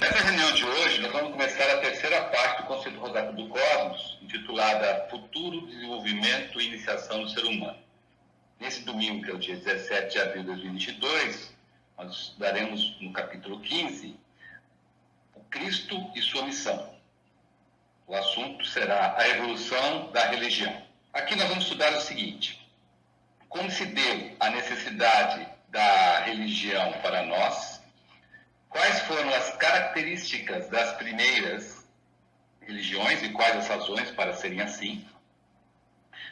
Nessa reunião de hoje, nós vamos começar a terceira parte do conceito Rosário do Cosmos, intitulada Futuro, Desenvolvimento e Iniciação do Ser Humano. Nesse domingo, que é o dia 17 de abril de 2022, nós estudaremos no capítulo 15, o Cristo e sua missão. O assunto será a evolução da religião. Aqui nós vamos estudar o seguinte: como se deu a necessidade da religião para nós, quais foram as características das primeiras religiões e quais as razões para serem assim,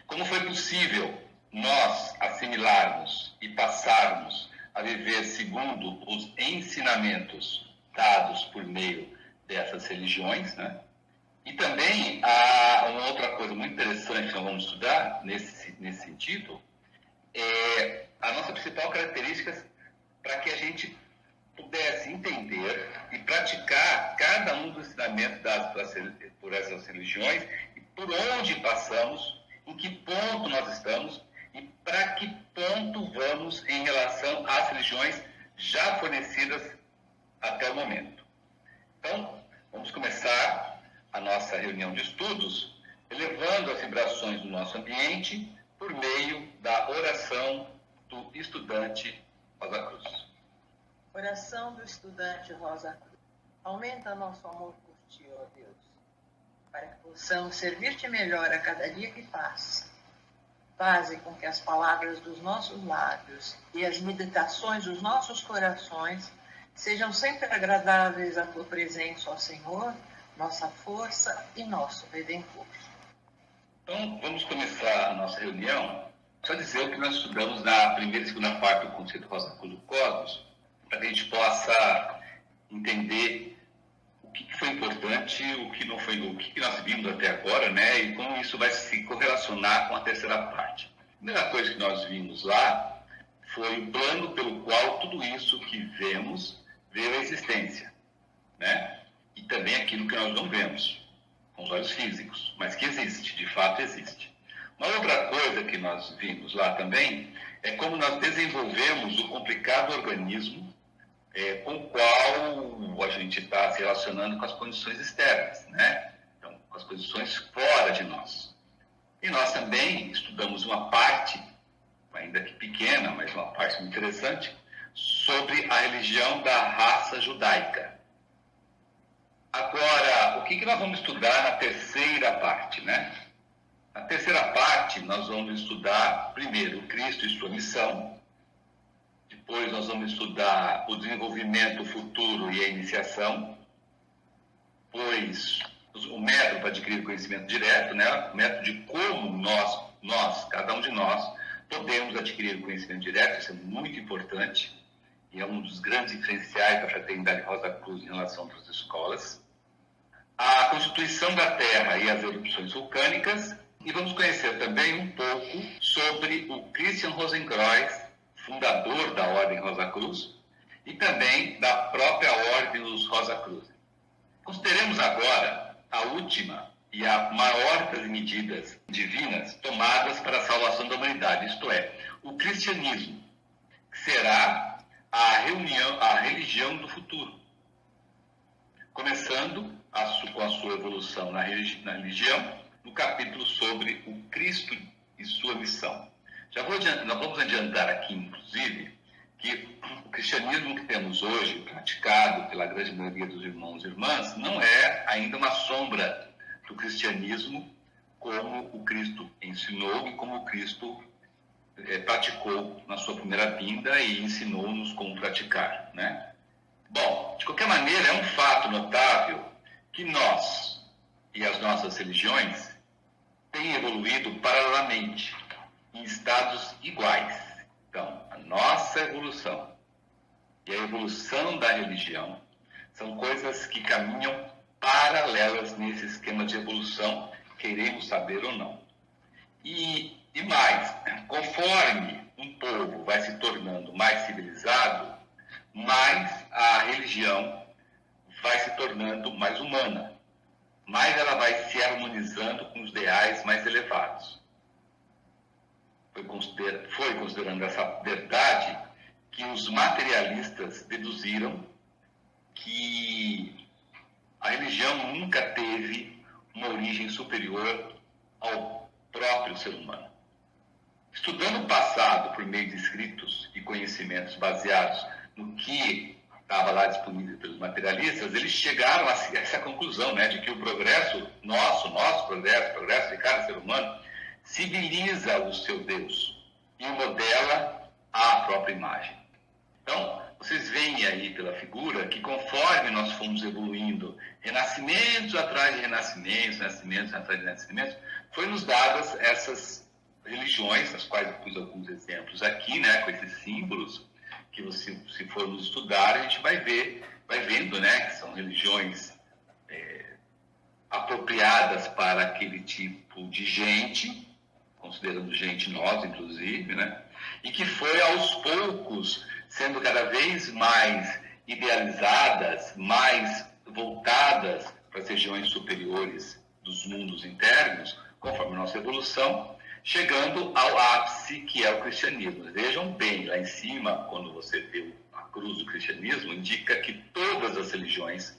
como foi possível nós assimilarmos e passarmos a viver segundo os ensinamentos dados por meio dessas religiões, né? E também há uma outra coisa muito interessante que nós vamos estudar nesse sentido, é a nossa principal característica para que a gente pudesse entender e praticar cada um dos ensinamentos dados por essas religiões e por onde passamos, em que ponto nós estamos e para que ponto vamos em relação às religiões já fornecidas até o momento. Então, vamos começar a nossa reunião de estudos elevando as vibrações do nosso ambiente por meio da oração do estudante Rosa Cruz. Oração do estudante Rosa Cruz. Aumenta nosso amor por ti, ó Deus, para que possamos servir-te melhor a cada dia que passa. Faze com que as palavras dos nossos lábios e as meditações dos nossos corações sejam sempre agradáveis à tua presença, ó Senhor, nossa força e nosso Redentor. Então, vamos começar a nossa reunião só dizer o que nós estudamos na primeira e segunda parte do conceito Rosa Cruz do Cosmos, para que a gente possa entender o que foi importante, o que não foi, o que nós vimos até agora, né? E como isso vai se correlacionar com a terceira parte. A primeira coisa que nós vimos lá foi o plano pelo qual tudo isso que vemos veio à existência, né? E também aquilo que nós não vemos com os olhos físicos, mas que existe, de fato existe. Uma outra coisa que nós vimos lá também é como nós desenvolvemos o complicado organismo com o qual a gente está se relacionando com as condições externas, né? Então, com as condições fora de nós. E nós também estudamos uma parte, ainda que pequena, mas uma parte muito interessante, sobre a religião da raça judaica. Agora, o que nós vamos estudar na terceira parte, né? Na terceira parte, nós vamos estudar, primeiro, Cristo e sua missão. Depois nós vamos estudar o desenvolvimento futuro e a iniciação. Depois, o método para adquirir conhecimento direto, né? O método de como nós, cada um de nós, podemos adquirir conhecimento direto. Isso é muito importante e é um dos grandes diferenciais da Fraternidade Rosa Cruz em relação a outras escolas. A constituição da Terra e as erupções vulcânicas. E vamos conhecer também um pouco sobre o Christian Rosenkreuz, fundador da Ordem Rosa Cruz, e também da própria Ordem dos Rosa Cruz. Consideremos agora a última e a maior das medidas divinas tomadas para a salvação da humanidade, isto é, o cristianismo, que será a religião do futuro. Começando com a sua evolução na religião, no capítulo sobre o Cristo e sua missão. Nós vamos adiantar aqui, inclusive, que o cristianismo que temos hoje, praticado pela grande maioria dos irmãos e irmãs, não é ainda uma sombra do cristianismo como o Cristo ensinou e como o Cristo praticou na sua primeira vinda e ensinou-nos como praticar, né? Bom, de qualquer maneira, é um fato notável que nós e as nossas religiões têm evoluído paralelamente, em estados iguais. Então, a nossa evolução e a evolução da religião são coisas que caminham paralelas nesse esquema de evolução, queremos saber ou não. E mais, conforme um povo vai se tornando mais civilizado, mais a religião vai se tornando mais humana, mais ela vai se harmonizando com os ideais mais elevados. Foi considerando essa verdade que os materialistas deduziram que A religião nunca teve uma origem superior ao próprio ser humano. Estudando o passado por meio de escritos e conhecimentos baseados no que estava lá disponível pelos materialistas, eles chegaram a essa conclusão, né, de que o progresso, nosso progresso, o progresso de cada ser humano, civiliza o seu Deus e o modela à própria imagem. Então, vocês veem aí pela figura que conforme nós fomos evoluindo, renascimentos atrás de renascimentos, nascimentos atrás de nascimentos, foi nos dadas essas religiões, das quais eu pus alguns exemplos aqui, né, com esses símbolos, que você, se formos estudar, a gente vai vendo, né, que são religiões apropriadas para aquele tipo de gente, considerando gente nós, inclusive, né, e que foi aos poucos sendo cada vez mais idealizadas, mais voltadas para as regiões superiores dos mundos internos, conforme a nossa evolução, chegando ao ápice que é o cristianismo. Vejam bem, lá em cima, quando você vê a cruz do cristianismo, indica que todas as religiões,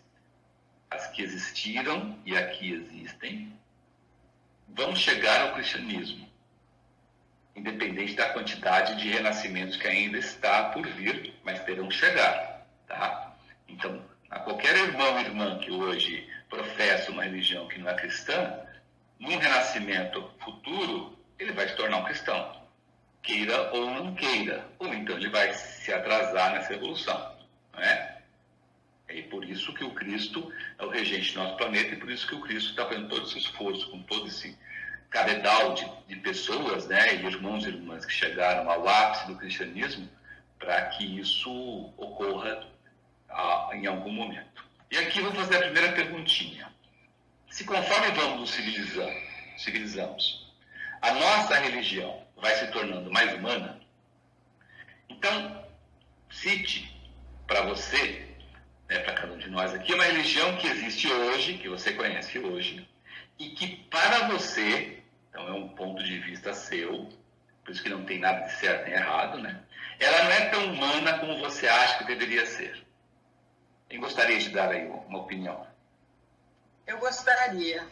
as que existiram e aqui existem, vão chegar ao cristianismo, independente da quantidade de renascimentos que ainda está por vir, mas terão que chegar, tá? Então, a qualquer irmão ou irmã que hoje professa uma religião que não é cristã, num renascimento futuro, ele vai se tornar um cristão, queira ou não queira, ou então ele vai se atrasar nessa evolução, não é? E por isso que o Cristo é o regente do nosso planeta, e por isso que o Cristo está fazendo todo esse esforço, com todo esse cabedal de pessoas, né, e irmãos e irmãs que chegaram ao ápice do cristianismo, para que isso ocorra em algum momento. E aqui vou fazer a primeira perguntinha. Se conforme vamos nos civilizamos, a nossa religião vai se tornando mais humana, então cite para você, né, para cada um de nós aqui, uma religião que existe hoje, que você conhece hoje, e que para você, então é um ponto de vista seu, por isso que não tem nada de certo nem errado, né? Ela não é tão humana como você acha que deveria ser. Quem gostaria de dar aí uma opinião? Eu gostaria.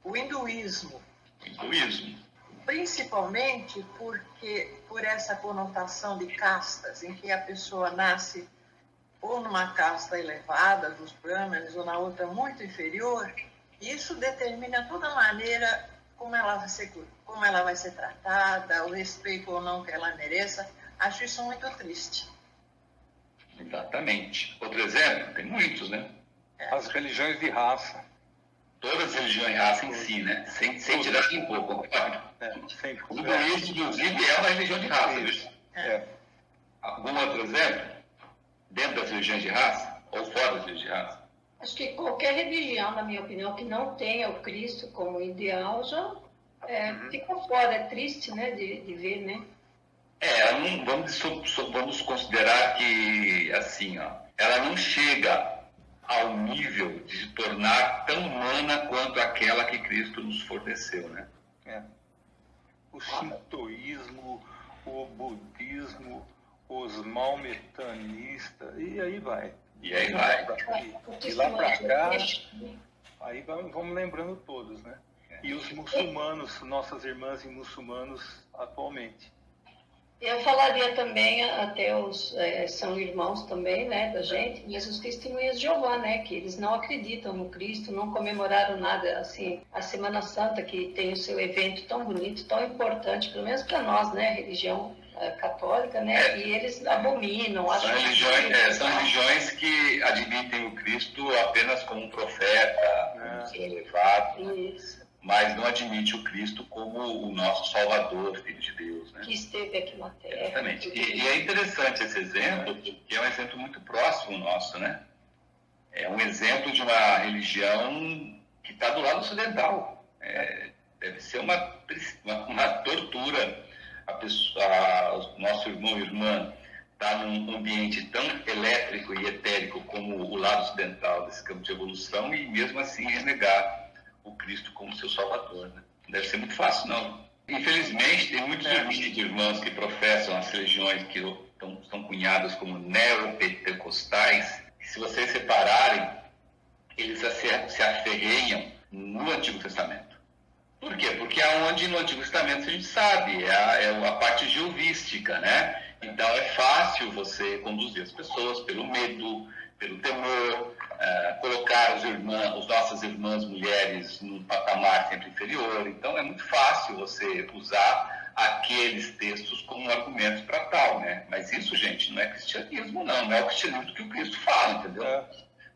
O hinduísmo. Hinduísmo. Principalmente porque, por essa conotação de castas, em que a pessoa nasce ou numa casta elevada, dos brahmanes, ou na outra muito inferior, isso determina toda a maneira como ela vai ser tratada, o respeito ou não que ela mereça. Acho isso muito triste. Exatamente. Outro exemplo, tem muitos, né? As religiões de raça. Todas as religiões de raça em si, né? Sem tirar um pouco. O hinduísmo, inclusive, é uma religião de raça. Algum outro exemplo? Dentro das religiões de raça? Ou fora das religiões de raça? Acho que qualquer religião, na minha opinião, que não tenha o Cristo como ideal, já fica fora. É triste, né, de ver, né? Vamos considerar que, assim, ela não chega ao nível de se tornar tão humana quanto aquela que Cristo nos forneceu, né? O shintoísmo, o budismo, os maometanistas, e aí vai. E aí vai. De lá para cá, aí vamos lembrando todos, né? E os muçulmanos, nossas irmãs e muçulmanos atualmente. Eu falaria também, até são irmãos também, né, da gente, mas os testemunhas de Jeová, né, que eles não acreditam no Cristo, não comemoraram nada, assim, a Semana Santa, que tem o seu evento tão bonito, tão importante, pelo menos para nós, né, religião católica, né, e eles abominam. São religiões que admitem o Cristo apenas como um profeta, como um ser elevado. Isso. Mas não admite o Cristo como o nosso Salvador, Filho de Deus, né? Que esteve aqui na Terra. Exatamente. E é interessante esse exemplo, que é um exemplo muito próximo nosso, né? É um exemplo de uma religião que está do lado ocidental. Deve ser uma tortura. O nosso irmão e irmã está num ambiente tão elétrico e etérico como o lado ocidental desse campo de evolução e mesmo assim renegar o Cristo como seu Salvador, né? Não deve ser muito fácil, não. Infelizmente, tem muitos irmãos que professam as religiões que são cunhadas como neopentecostais, que se vocês separarem, eles se ferrenham no Antigo Testamento. Por quê? Porque é onde no Antigo Testamento a gente sabe, é a parte geovística, né? Então é fácil você conduzir as pessoas pelo medo, pelo temor, colocar as nossas irmãs mulheres num patamar sempre inferior. Então é muito fácil você usar aqueles textos como argumentos para tal, né? Mas isso, gente, não é cristianismo, não é o cristianismo que o Cristo fala, entendeu?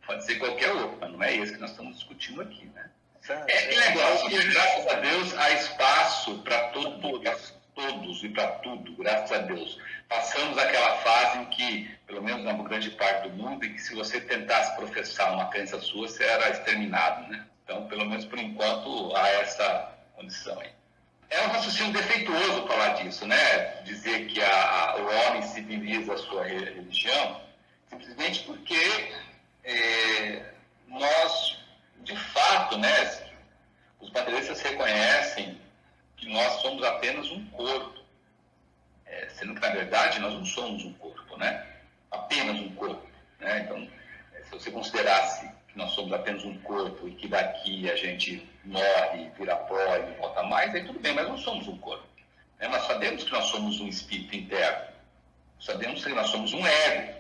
Pode ser qualquer outro, mas não é esse que nós estamos discutindo aqui, né? É legal, porque graças a Deus há espaço para todos e para tudo, graças a Deus. Passamos aquela fase em que, pelo menos na grande parte do mundo, em que se você tentasse professar uma crença sua, você era exterminado, né? Então, pelo menos por enquanto, há essa condição aí. É um raciocínio defeituoso falar disso, né? Dizer que o homem civiliza a sua religião, simplesmente porque nós, de fato, né? Os materialistas reconhecem que nós somos apenas um corpo, sendo que, na verdade, nós não somos um corpo, né? Apenas um corpo, né? Então, se você considerasse que nós somos apenas um corpo e que daqui a gente morre, vira pó e não volta mais, aí tudo bem, mas não somos um corpo. Né? Nós sabemos que nós somos um espírito interno, sabemos que nós somos um ego,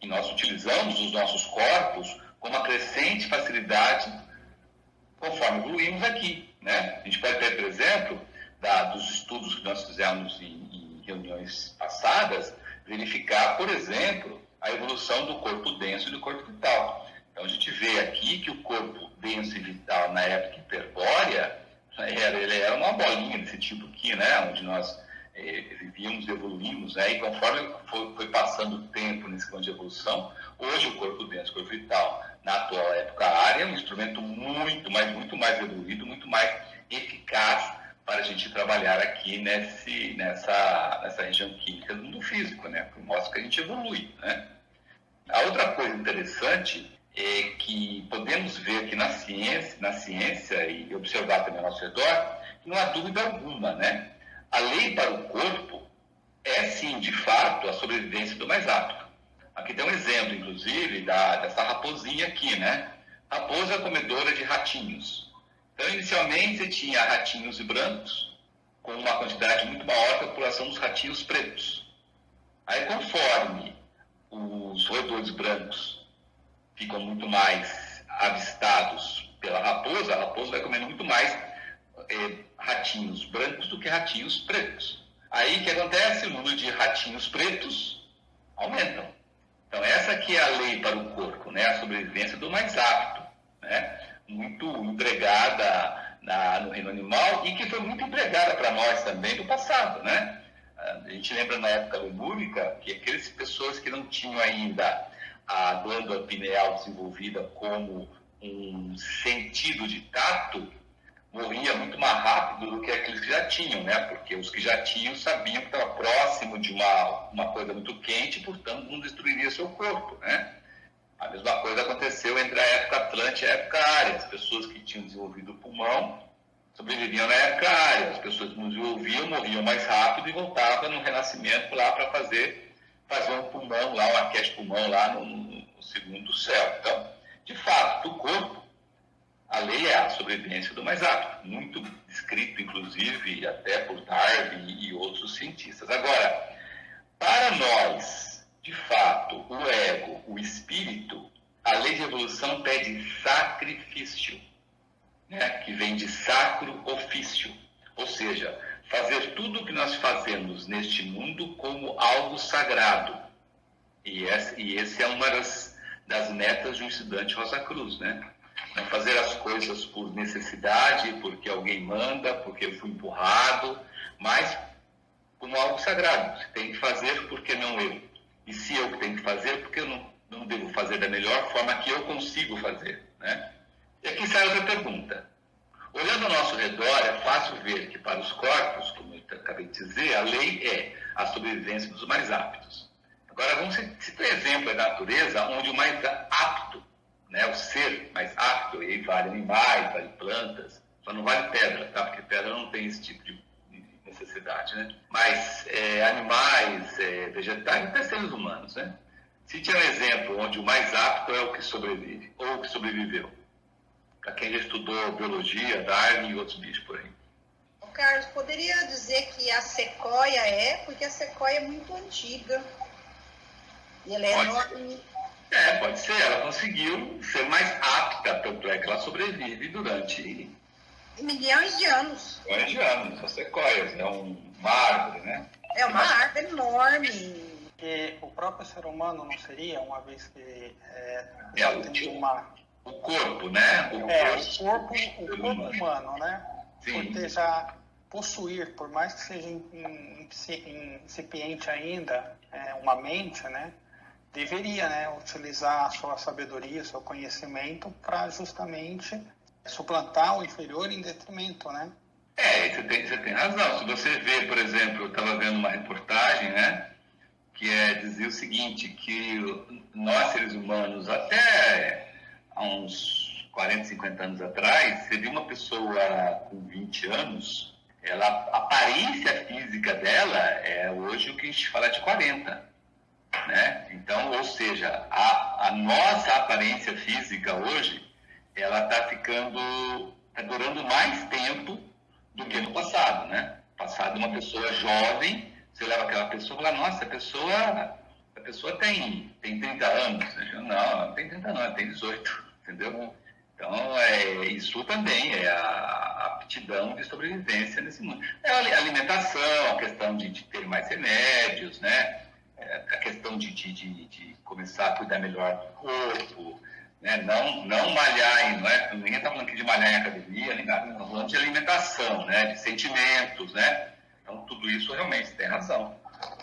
e nós utilizamos os nossos corpos com uma crescente facilidade conforme evoluímos aqui, né? A gente pode ter, por exemplo, dos estudos que nós fizemos em reuniões passadas, verificar, por exemplo, a evolução do corpo denso e do corpo vital. Então, a gente vê aqui que o corpo denso e vital, na época hiperbórea, ele era uma bolinha desse tipo aqui, né? Onde nós vivíamos, evoluímos, né? E conforme foi passando o tempo nesse plano de evolução, hoje o corpo denso, o corpo vital, na atual época área, é um instrumento muito mais evoluído, muito mais eficaz para a gente trabalhar aqui nessa região química do mundo físico, né? Que mostra que a gente evolui, né? A outra coisa interessante é que podemos ver que na ciência e observar também ao nosso redor, que não há dúvida alguma, né? A lei para o corpo é, sim, de fato, a sobrevivência do mais apto. Aqui tem um exemplo, inclusive, dessa raposinha aqui, né? Raposa comedora de ratinhos. Então, inicialmente, você tinha ratinhos brancos, com uma quantidade muito maior que a população dos ratinhos pretos. Aí, conforme os roedores brancos ficam muito mais avistados pela raposa, a raposa vai comendo muito mais ratinhos brancos do que ratinhos pretos. Aí, o que acontece? O número de ratinhos pretos aumentam. Então, essa aqui é a lei para o corpo, né? A sobrevivência do mais apto, né? Muito empregada no reino animal e que foi muito empregada para nós também no passado, né? A gente lembra na época lemúrica que aquelas pessoas que não tinham ainda a glândula pineal desenvolvida como um sentido de tato, morria muito mais rápido do que aqueles que já tinham, né? Porque os que já tinham sabiam que estava próximo de uma coisa muito quente, portanto não destruiria seu corpo, né? A mesma coisa aconteceu entre a época Atlântica e a época Área. As pessoas que tinham desenvolvido o pulmão sobreviviam na época Área. As pessoas que não desenvolviam morriam mais rápido e voltavam no renascimento lá para fazer um pulmão lá, um arquete pulmão lá no segundo céu. Então, de fato, do corpo, a lei é a sobrevivência do mais apto, muito descrito, inclusive, até por Darwin e outros cientistas. Agora, para nós, de fato, o ego, o espírito, a lei de evolução pede sacrifício, né? Que vem de sacro ofício, ou seja, fazer tudo o que nós fazemos neste mundo como algo sagrado. E esse é uma das metas de um estudante Rosa Cruz, né? Não fazer as coisas por necessidade, porque alguém manda, porque eu fui empurrado, mas como algo sagrado. Você tem que fazer, porque não eu? E se eu que tenho que fazer, porque eu não devo fazer da melhor forma que eu consigo fazer, né? E aqui sai outra pergunta. Olhando ao nosso redor, é fácil ver que para os corpos, como eu acabei de dizer, a lei é a sobrevivência dos mais aptos. Agora, vamos citar exemplo da natureza, onde o mais apto, né, o ser mais apto, e aí vale animais, vale plantas, só não vale pedra, tá? Porque pedra não tem esse tipo de necessidade, né? Mas animais, vegetais e até seres humanos, né? Se tinha um exemplo onde o mais apto é o que sobrevive, ou o que sobreviveu. para quem já estudou biologia, Darwin e outros bichos por aí. Carlos, poderia dizer que a sequoia porque a sequoia é muito antiga. E ela é enorme. Pode ser. Ela conseguiu ser mais apta, tanto é que ela sobrevive durante milhões de anos. Milhões de anos. As sequoias é uma árvore, né? É uma árvore enorme. E o próprio ser humano não seria, uma vez que o corpo, né? O corpo humano, né? Sim. Por já possuir, por mais que seja incipiente ainda, uma mente, né? Deveria, né, utilizar a sua sabedoria, seu conhecimento para justamente suplantar o inferior em detrimento, né? Você tem razão. Se você vê, por exemplo, eu estava vendo uma reportagem, né, que dizia o seguinte, que nós, seres humanos, até há uns 40, 50 anos atrás, você viu uma pessoa com 20 anos, a aparência física dela é hoje o que a gente fala de 40. Né? Então, ou seja, a nossa aparência física hoje, ela está durando mais tempo do que no passado, né? No passado, uma pessoa jovem, você leva aquela pessoa e fala, nossa, a pessoa tem 30 anos. Não, não tem 30 não, ela tem 18, entendeu? Então, isso também é a aptidão de sobrevivência nesse mundo. É a alimentação, a questão de ter mais remédios, né? A questão de começar a cuidar melhor do corpo, né? Não malhar, ninguém está falando aqui de malhar em academia, nem nada, estamos falando de alimentação, né? De sentimentos, né? Então, tudo isso realmente tem razão.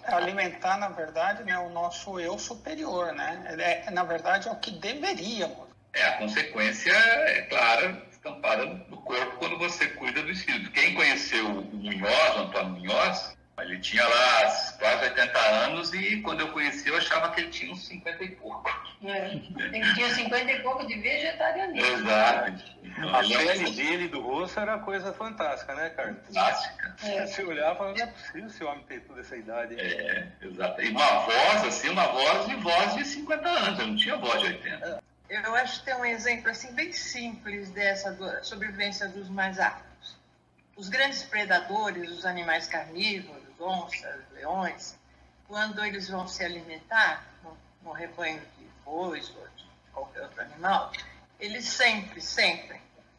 Alimentar, na verdade, né, o nosso eu superior, né? Na verdade, é o que deveríamos. A consequência é clara, estampada no corpo, quando você cuida do espírito. Quem conheceu o Munhoz, o Antônio Munhoz, ele tinha lá quase 80 anos e quando eu conheci eu achava que ele tinha uns 50 e pouco. Ele tinha 50 e pouco de vegetarianismo. Exato. Então, A pele dele e do rosto era coisa fantástica, né, Carlos? Fantástica. Você olhava e falava, não é possível esse homem ter toda essa idade. Exato. E uma voz de 50 anos, eu não tinha voz de 80. Eu acho que tem um exemplo assim, bem simples dessa sobrevivência dos mais aptos. Os grandes predadores, os animais carnívoros, onças, leões, quando eles vão se alimentar no rebanho de bois ou de qualquer outro animal, eles sempre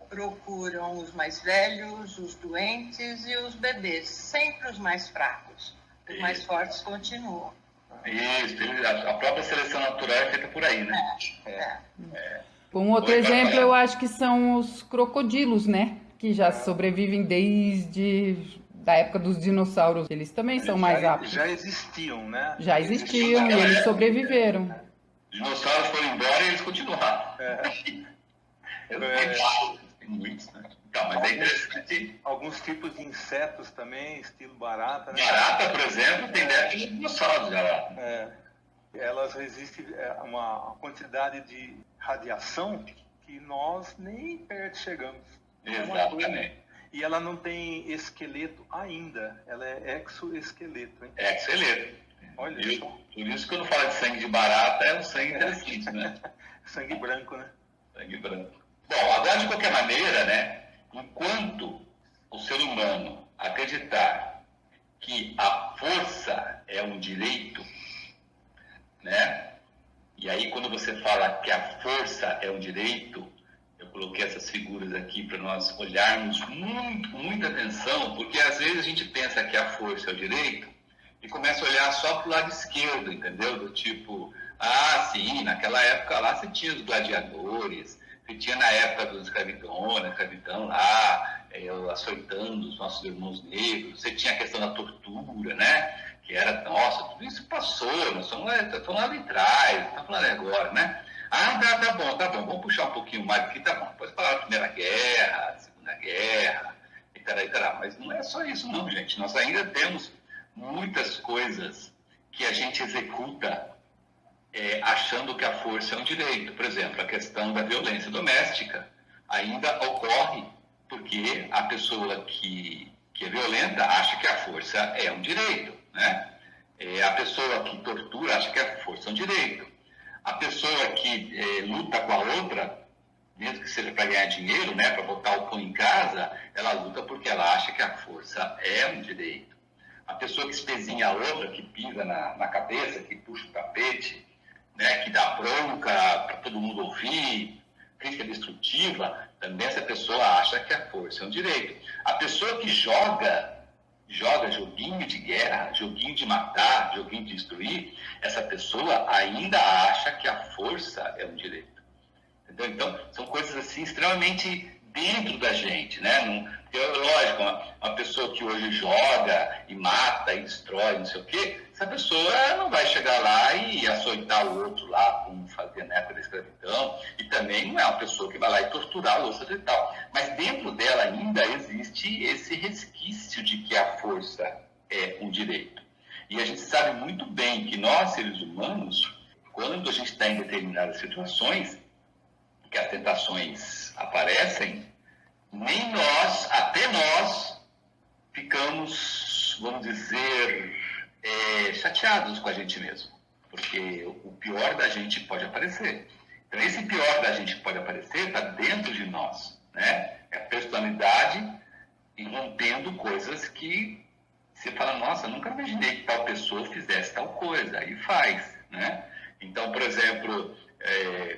procuram os mais velhos, os doentes e os bebês, sempre os mais fracos. Os mais fortes continuam. Isso, a própria seleção natural é feita por aí, né? Um outro exemplo eu acho que são os crocodilos, né? Que já sobrevivem desde da época dos dinossauros. Eles também são mais aptos. Já existiam, né? Já existiam e eles sobreviveram. Os dinossauros foram embora e eles continuaram. Tem muitos, né? Então, mas é interessante. Alguns tipos de insetos também, estilo barata, né? Barata, por exemplo, tem déficit de dinossauros já. Elas resistem a uma quantidade de radiação que nós nem perto chegamos. Exatamente. E ela não tem esqueleto ainda, ela é exoesqueleto, hein? Exoesqueleto. Olha só. Por isso que quando fala de sangue de barata, é um sangue interessante, né? Sangue branco, né? Sangue branco. Bom, agora de qualquer maneira, né? Enquanto o ser humano acreditar que a força é um direito, né? E aí quando você fala que a força é um direito, eu coloquei essas figuras aqui para nós olharmos com muita atenção, porque às vezes a gente pensa que a força é o direito e começa a olhar só para o lado esquerdo, entendeu? Do tipo, sim, naquela época lá você tinha os gladiadores, você tinha na época dos escravidão lá, açoitando os nossos irmãos negros, você tinha a questão da tortura, né? Que era, nossa, tudo isso passou, nós estamos lá atrás, estamos falando agora, né? Tá bom, vamos puxar um pouquinho mais aqui, tá bom. Depois falar da Primeira Guerra, Segunda Guerra, e tal, mas não é só isso não, gente. Nós ainda temos muitas coisas que a gente executa achando que a força é um direito. Por exemplo, a questão da violência doméstica ainda ocorre porque a pessoa que é violenta acha que a força é um direito, né? A pessoa que tortura acha que a força é um direito. A pessoa que luta com a outra, mesmo que que seja para ganhar dinheiro, né, para botar o pão em casa, ela luta porque ela acha que a força é um direito. A pessoa que espezinha a outra, que pisa na cabeça, que puxa o tapete, né, que dá bronca para todo mundo ouvir, crítica destrutiva, também essa pessoa acha que a força é um direito. A pessoa que joga joguinho de guerra, joguinho de matar, joguinho de destruir, essa pessoa ainda acha que a força é um direito. Entendeu? Então, são coisas assim extremamente dentro da gente, né? Lógico, uma pessoa que hoje joga e mata e destrói, não sei o quê, essa pessoa não vai chegar lá e açoitar o outro lá, como fazia na época da escravidão, e também não é uma pessoa que vai lá e torturar o outro e tal. Mas dentro dela ainda existe esse resquício de que a força é um direito. E a gente sabe muito bem que nós, seres humanos, quando a gente está em determinadas situações, que as tentações aparecem, nem nós, até nós, ficamos, vamos dizer, chateados com a gente mesmo. Porque o pior da gente pode aparecer. Então, esse pior da gente pode aparecer está dentro de nós, né? É a personalidade irrompendo coisas que você fala, nossa, nunca imaginei que tal pessoa fizesse tal coisa. Aí faz, né? Então, por exemplo,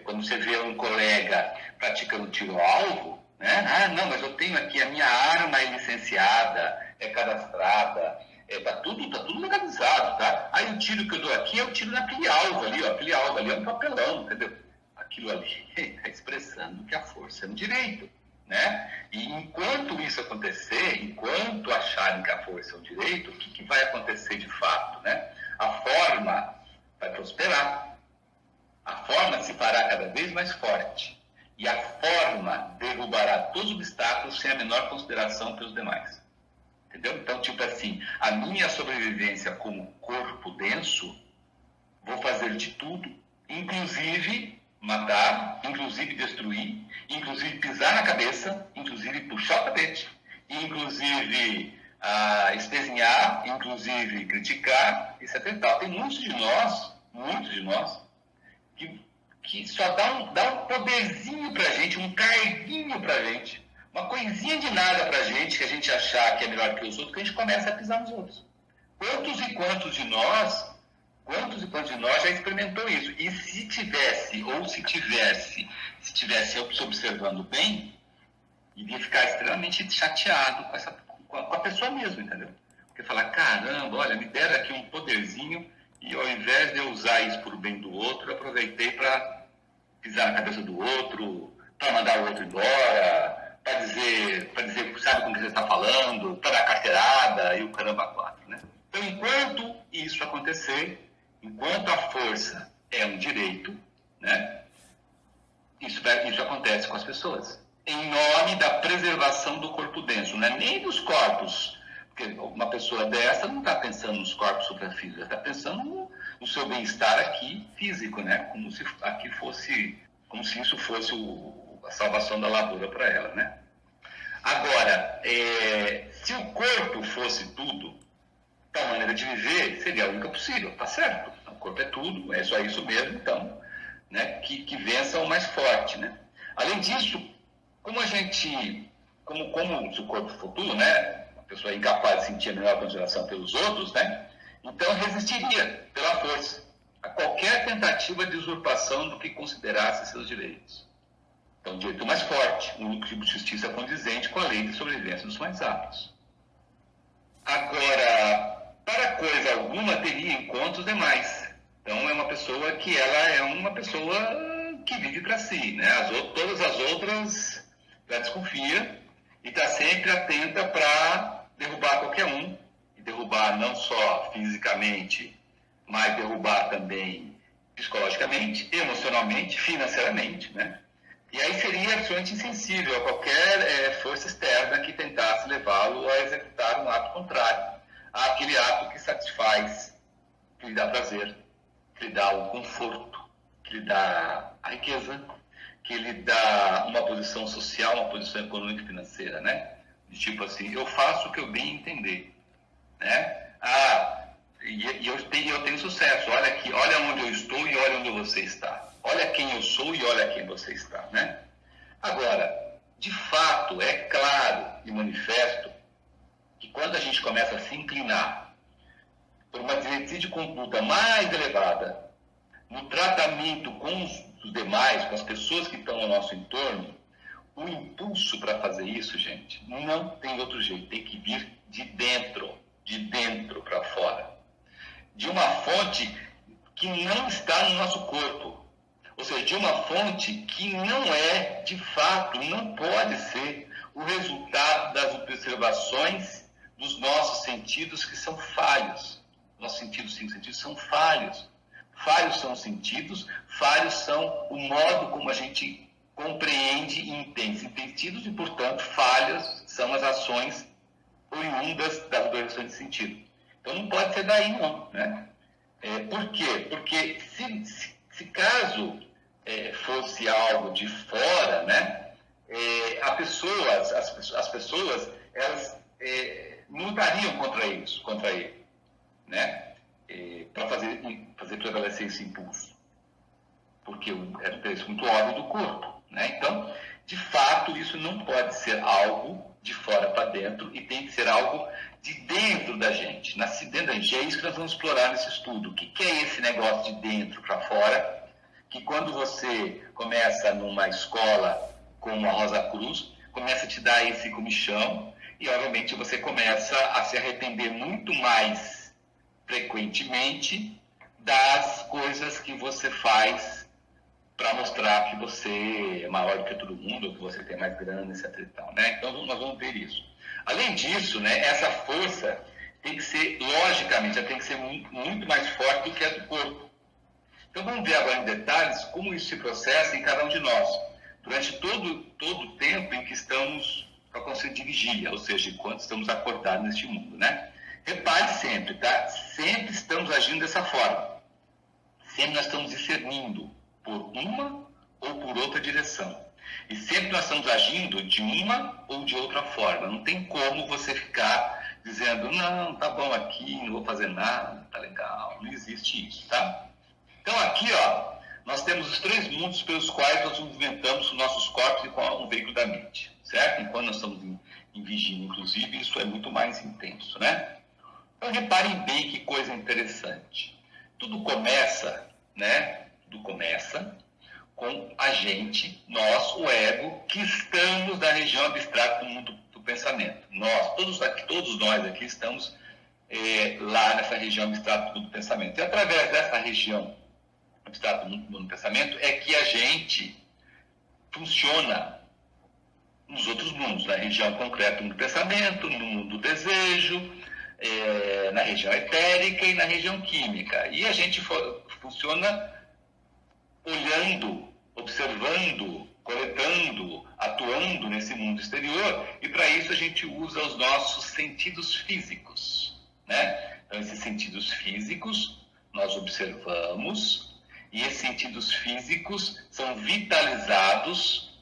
quando você vê um colega praticando tiro-alvo, né? Ah, não, mas eu tenho aqui, a minha arma é licenciada, é cadastrada, tá tudo legalizado, tá? Aí o tiro que eu dou aqui é o tiro naquele alvo ali, ó, aquele alvo ali é um papelão, entendeu? Aquilo ali está expressando que a força é um direito, né? E enquanto isso acontecer, enquanto acharem que a força é um direito, o que vai acontecer de fato, né? A forma vai prosperar, a forma se fará cada vez mais forte. E a forma derrubará todos os obstáculos sem a menor consideração pelos demais. Entendeu? Então, tipo assim, a minha sobrevivência como corpo denso, vou fazer de tudo, inclusive matar, inclusive destruir, inclusive pisar na cabeça, inclusive puxar o tapete, inclusive espezinhar, inclusive criticar, etc e tal. Tem muitos de nós, que só dá um poderzinho pra gente, um carguinho pra gente, uma coisinha de nada pra gente, que a gente achar que é melhor que os outros, que a gente começa a pisar nos outros. Quantos de nós já experimentou isso? E se tivesse se observando bem, iria ficar extremamente chateado com a pessoa mesmo, entendeu? Porque falar, caramba, olha, me deram aqui um poderzinho, e ao invés de eu usar isso para o bem do outro, eu aproveitei para pisar na cabeça do outro, para mandar o outro embora, para dizer, sabe com o que você está falando, para dar carteirada e o caramba quatro, né? Então, enquanto isso acontecer, enquanto a força é um direito, né? Isso acontece com as pessoas. Em nome da preservação do corpo denso, não é nem dos corpos. Porque uma pessoa dessa não está pensando nos corpos suprafísicos, está pensando no seu bem-estar aqui físico, né? Como se isso fosse a salvação da lavoura para ela, né? Agora, se o corpo fosse tudo, tal maneira de viver seria a única possível, tá certo? O corpo é tudo, é só isso mesmo, então, né? Que vença o mais forte, né? Além disso, como se o corpo for tudo, né? Pessoa incapaz de sentir a menor consideração pelos outros, né? Então resistiria pela força a qualquer tentativa de usurpação do que considerasse seus direitos. Então, o direito mais forte, um único tipo de justiça condizente com a lei de sobrevivência dos mais aptos. Agora, para coisa alguma teria em conta os demais. Então, é uma pessoa que vive para si, né? Todas as outras ela desconfia e está sempre atenta para derrubar qualquer um, e derrubar não só fisicamente, mas derrubar também psicologicamente, emocionalmente, financeiramente, né? E aí seria absolutamente insensível a qualquer força externa que tentasse levá-lo a executar um ato contrário àquele ato que satisfaz, que lhe dá prazer, que lhe dá o conforto, que lhe dá a riqueza, que lhe dá uma posição social, uma posição econômica e financeira, né? De tipo assim, eu faço o que eu bem entender, né? E eu tenho sucesso, olha aqui, olha onde eu estou e olha onde você está. Olha quem eu sou e olha quem você está, né? Agora, fato, é claro e manifesto que quando a gente começa a se inclinar por uma diretriz de conduta mais elevada, no tratamento com os demais, com as pessoas que estão ao nosso entorno, o impulso para fazer isso, gente, não tem outro jeito, tem que vir de dentro para fora, de uma fonte que não está no nosso corpo, ou seja, de uma fonte que não é, de fato, não pode ser o resultado das observações dos nossos sentidos que são falhos. Nossos sentidos, 5 sentidos, são falhos. Falhos são os sentidos, falhos são o modo como a gente compreende e entende sentidos e, portanto, falhas são as ações oriundas das aberrações de sentido. Então, não pode ser daí, não, né? Por quê? Porque se caso fosse algo de fora, né, as pessoas elas lutariam contra ele, né, para fazer prevalecer esse impulso, porque é um interesse muito óbvio do corpo, né? Então, de fato, isso não pode ser algo de fora para dentro e tem que ser algo de dentro da gente. Dentro da gente. É isso que nós vamos explorar nesse estudo. O que é esse negócio de dentro para fora? Que quando você começa numa escola como a Rosa Cruz, começa a te dar esse comichão e, obviamente, você começa a se arrepender muito mais frequentemente das coisas que você faz para mostrar que você é maior do que todo mundo, ou que você tem mais grana, etc. E tal, né? Então, nós vamos ver isso. Além disso, né, essa força tem que ser, logicamente, ela tem que ser muito mais forte do que a do corpo. Então, vamos ver agora em detalhes como isso se processa em cada um de nós, durante todo o tempo em que estamos com a consciência de vigília, ou seja, enquanto estamos acordados neste mundo, né? Repare sempre, tá? Sempre estamos agindo dessa forma. Sempre nós estamos discernindo por uma ou por outra direção. E sempre nós estamos agindo de uma ou de outra forma. Não tem como você ficar dizendo, não, tá bom aqui, não vou fazer nada, tá legal. Não existe isso, tá? Então aqui, ó, nós temos os 3 mundos pelos quais nós movimentamos os nossos corpos e com um veículo da mente, certo? Enquanto nós estamos em vigília, inclusive, isso é muito mais intenso, né? Então reparem bem que coisa interessante. Tudo começa, né? Tudo começa com a gente, nós, o ego, que estamos na região abstrata do mundo do pensamento. Nós, todos nós aqui estamos lá nessa região abstrata do mundo do pensamento. E através dessa região abstrata do mundo do pensamento é que a gente funciona nos outros mundos, na região concreta do mundo do pensamento, no mundo do desejo, na região etérica e na região química. E a gente funciona olhando, observando, coletando, atuando nesse mundo exterior, e para isso a gente usa os nossos sentidos físicos, né? Então, esses sentidos físicos nós observamos, e esses sentidos físicos são vitalizados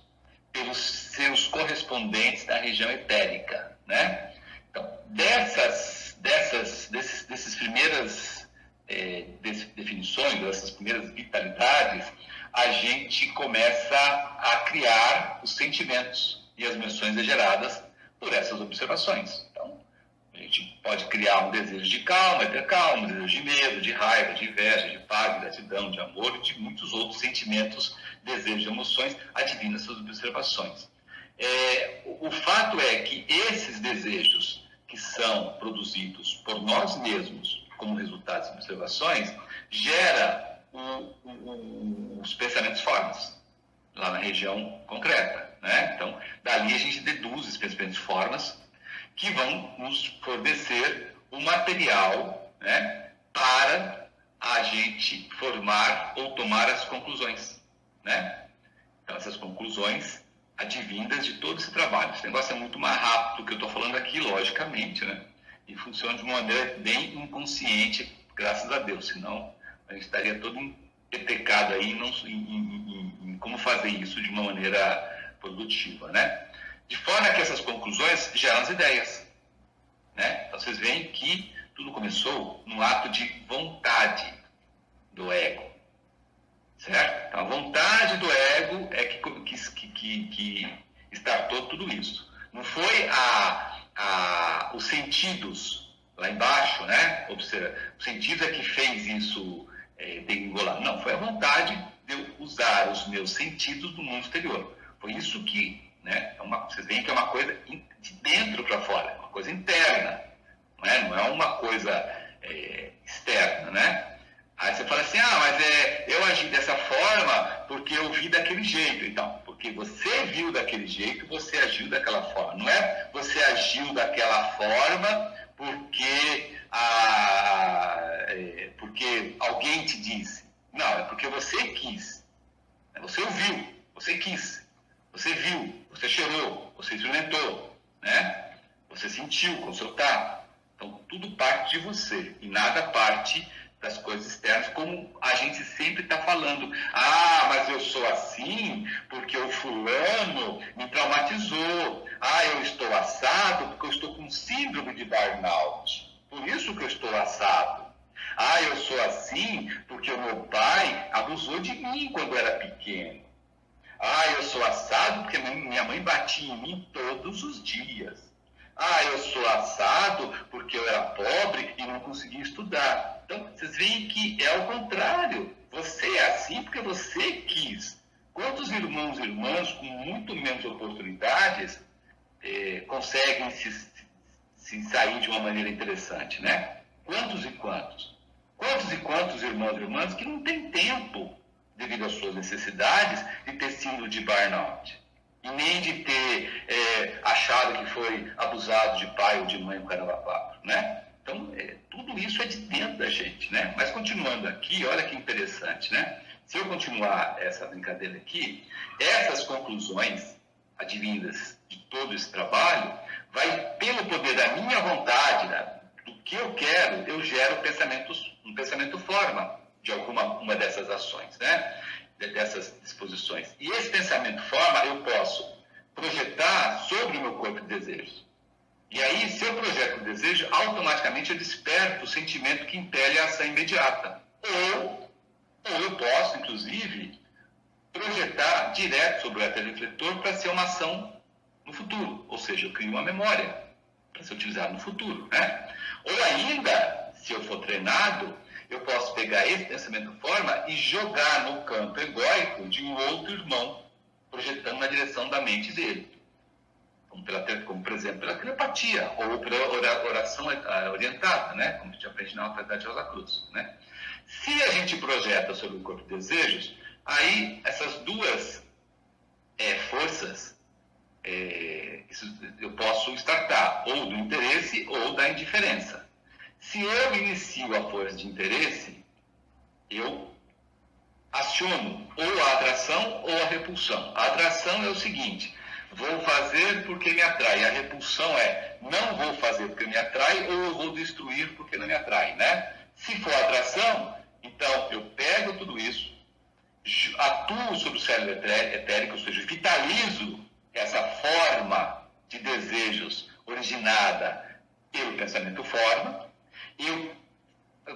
pelos seus correspondentes na região etérica, né? Então, dessas primeiras definições, dessas primeiras vitalidades, a gente começa a criar os sentimentos e as emoções geradas por essas observações. Então, a gente pode criar um desejo de calma, ter calma, um desejo de medo, de raiva, de inveja, de paz, de gratidão, de amor e de muitos outros sentimentos, desejos e emoções advindo essas observações. O fato é que esses desejos que são produzidos por nós mesmos como resultado das observações gera os pensamentos formas lá na região concreta, né? Então, dali a gente deduz os pensamentos formas que vão nos fornecer o material, né, para a gente formar ou tomar as conclusões, né? Então, essas conclusões advindas de todo esse trabalho. Esse negócio é muito mais rápido do que eu estou falando aqui, logicamente, né? E funciona de uma maneira bem inconsciente, graças a Deus, senão a gente estaria todo empetecado aí em como fazer isso de uma maneira produtiva, né? De forma que essas conclusões geram as ideias, né? Então, vocês veem que tudo começou no ato de vontade do ego, certo? Então, a vontade do ego é startou tudo isso. Não foi os sentidos lá embaixo, né? Observa, os sentidos é que fez isso degringolar. Não, foi a vontade de eu usar os meus sentidos no mundo exterior. Foi isso que, né? Vocês veem que é uma coisa de dentro para fora, uma coisa interna, não é uma coisa externa, né? Aí você fala assim, mas eu agi dessa forma porque eu vi daquele jeito. Então, porque você viu daquele jeito, você agiu daquela forma. Não é você agiu daquela forma porque alguém te disse. Não, é porque você quis. Você ouviu, você quis. Você viu, você cheirou, você experimentou, né? Você sentiu com o seu tato. Então, tudo parte de você e nada parte das coisas externas, como a gente sempre está falando. Mas eu sou assim porque o fulano me traumatizou. Eu estou assado porque eu estou com síndrome de burnout. Por isso que eu estou assado. Eu sou assim porque o meu pai abusou de mim quando eu era pequeno. Eu sou assado porque minha mãe batia em mim todos os dias. Eu sou assado porque eu era pobre e não conseguia estudar. Então, vocês veem que é ao contrário. Você é assim porque você quis. Quantos irmãos e irmãs com muito menos oportunidades conseguem se sair de uma maneira interessante, né? Quantos e quantos? Quantos e quantos irmãos e irmãs que não têm tempo, devido às suas necessidades, de ter síndrome de burnout? E nem de ter achado que foi abusado de pai ou de mãe, o caramba quatro, né? Então, tudo isso é de dentro da gente, né? Mas continuando aqui, olha que interessante, né? Se eu continuar essa brincadeira aqui, essas conclusões advindas de todo esse trabalho, vai, pelo poder da minha vontade, do que eu quero, eu gero um pensamento forma de uma dessas ações, né? Dessas disposições. E esse pensamento forma eu posso projetar sobre o meu corpo de desejos. E aí, se eu projeto o desejo, automaticamente eu desperto o sentimento que impele a ação imediata. Ou eu posso, inclusive, projetar direto sobre o heterorefletor para ser uma ação no futuro. Ou seja, eu crio uma memória para ser utilizada no futuro, né? Ou ainda, se eu for treinado, eu posso pegar esse pensamento forma e jogar no campo egóico de um outro irmão, projetando na direção da mente dele. Como por exemplo, pela telepatia, ou pela oração orientada, né? Como a gente aprende na Autoridade de Rosa Cruz, né? Se a gente projeta sobre o corpo de desejos, aí essas duas forças, eu posso startar ou do interesse ou da indiferença. Se eu inicio a força de interesse, eu aciono ou a atração ou a repulsão. A atração é o seguinte: vou fazer porque me atrai. A repulsão é não vou fazer porque me atrai ou eu vou destruir porque não me atrai, né? Se for atração, então eu pego tudo isso, atuo sobre o cérebro etérico, ou seja, vitalizo essa forma de desejos originada pelo pensamento forma, eu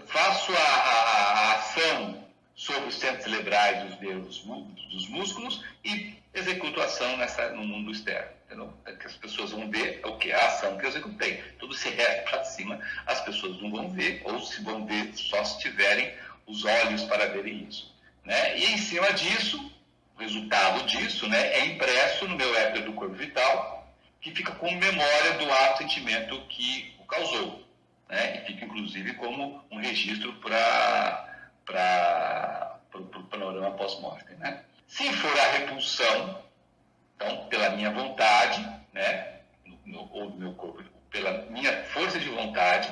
faço a ação sobre os centros cerebrais dos nervos, dos músculos, e executo a ação no mundo externo. Entendeu? Que as pessoas vão ver o que? A ação que eu executei. Todo esse resto para cima, as pessoas não vão ver, ou se vão ver só se tiverem os olhos para verem isso, né? E em cima disso, o resultado disso, né, é impresso no meu éter do corpo vital, que fica como memória do ato, sentimento que o causou, né? E fica inclusive como um registro para o panorama pós-mortem, né? Se for a repulsão, então, pela minha vontade, né, ou do meu corpo, pela minha força de vontade,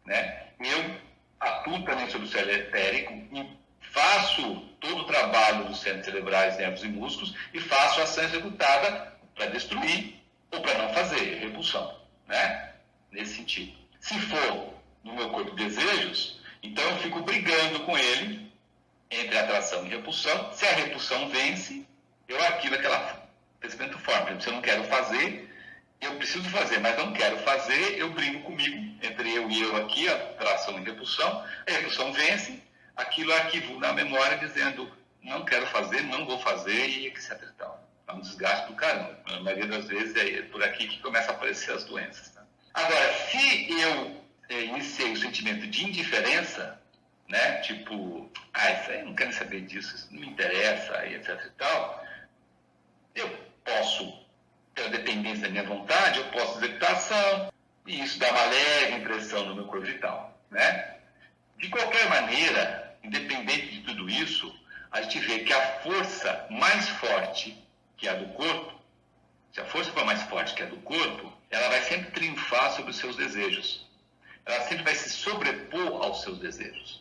né, eu atuo também sobre o cérebro etérico e faço todo o trabalho dos centros cerebrais, nervos e músculos e faço a ação executada para destruir ou para não fazer, repulsão, né? Nesse sentido. Se for no meu corpo de desejos, então eu fico brigando com ele entre atração e repulsão. Se a repulsão vence, eu arquivo aquela pensamento forma. Se eu não quero fazer, eu preciso fazer, mas não quero fazer, eu brigo comigo, entre eu e eu aqui, atração e repulsão. A repulsão vence, aquilo eu arquivo na memória dizendo não quero fazer, não vou fazer e etc. Então, É um desgaste do caramba. A maioria das vezes é por aqui que começam a aparecer as doenças. Tá? Agora, se eu iniciei o sentimento de indiferença, né? Tipo, isso aí eu não quero saber disso, isso não me interessa, etc e tal, eu posso, pela dependência da minha vontade, eu posso executar ação, e isso dá uma leve impressão no meu corpo vital, né? De qualquer maneira, independente de tudo isso, a gente vê que a força mais forte que é a do corpo, se a força for mais forte que a do corpo, ela vai sempre triunfar sobre os seus desejos. Ela sempre vai se sobrepor aos seus desejos.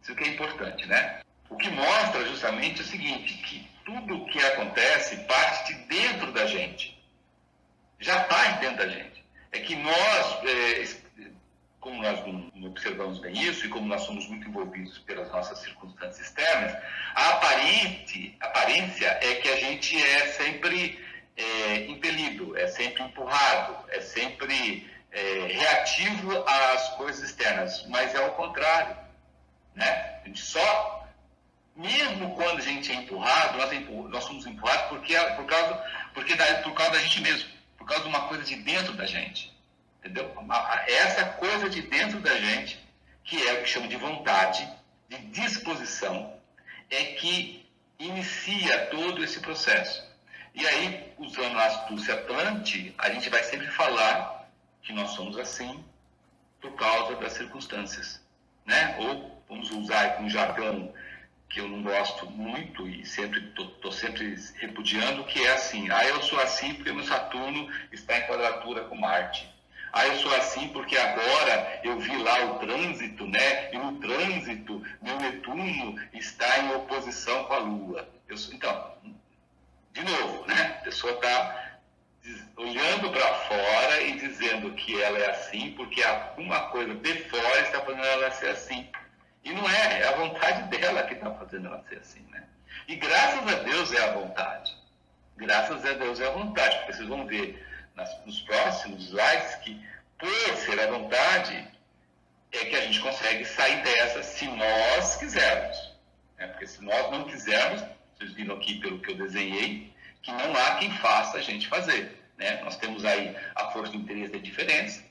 Isso que é importante, né? O que mostra justamente o seguinte, que tudo o que acontece parte de dentro da gente. Já está dentro da gente. É que nós, como nós não observamos bem isso, e como nós somos muito envolvidos pelas nossas circunstâncias externas, a aparência é que a gente é sempre impelido, é sempre empurrado, é sempre reativo às coisas externas, mas é o contrário, né? A gente só, mesmo quando a gente é empurrado, nós somos empurrados por causa da gente mesmo, por causa de uma coisa de dentro da gente, entendeu? Essa coisa de dentro da gente, que é o que chama de vontade, de disposição, é que inicia todo esse processo. E aí, usando a astúcia Atlante, a gente vai sempre falar que nós somos assim por causa das circunstâncias, né? Ou vamos usar um jargão que eu não gosto muito e estou sempre repudiando, que é assim: eu sou assim porque meu Saturno está em quadratura com Marte. Eu sou assim porque agora eu vi lá o trânsito, né? E no trânsito, meu Netuno está em oposição com a Lua. Então, de novo, né? A pessoa está olhando para fora e dizendo que ela é assim porque alguma coisa de fora está fazendo ela ser assim. E não é a vontade dela que está fazendo ela ser assim, né? E graças a Deus é a vontade. Graças a Deus é a vontade, porque vocês vão ver nos próximos slides que, por ser a vontade, é que a gente consegue sair dessa se nós quisermos. Né? Porque se nós não quisermos, vocês viram aqui pelo que eu desenhei, que não há quem faça a gente fazer. Né? Nós temos aí a força do interesse da diferença,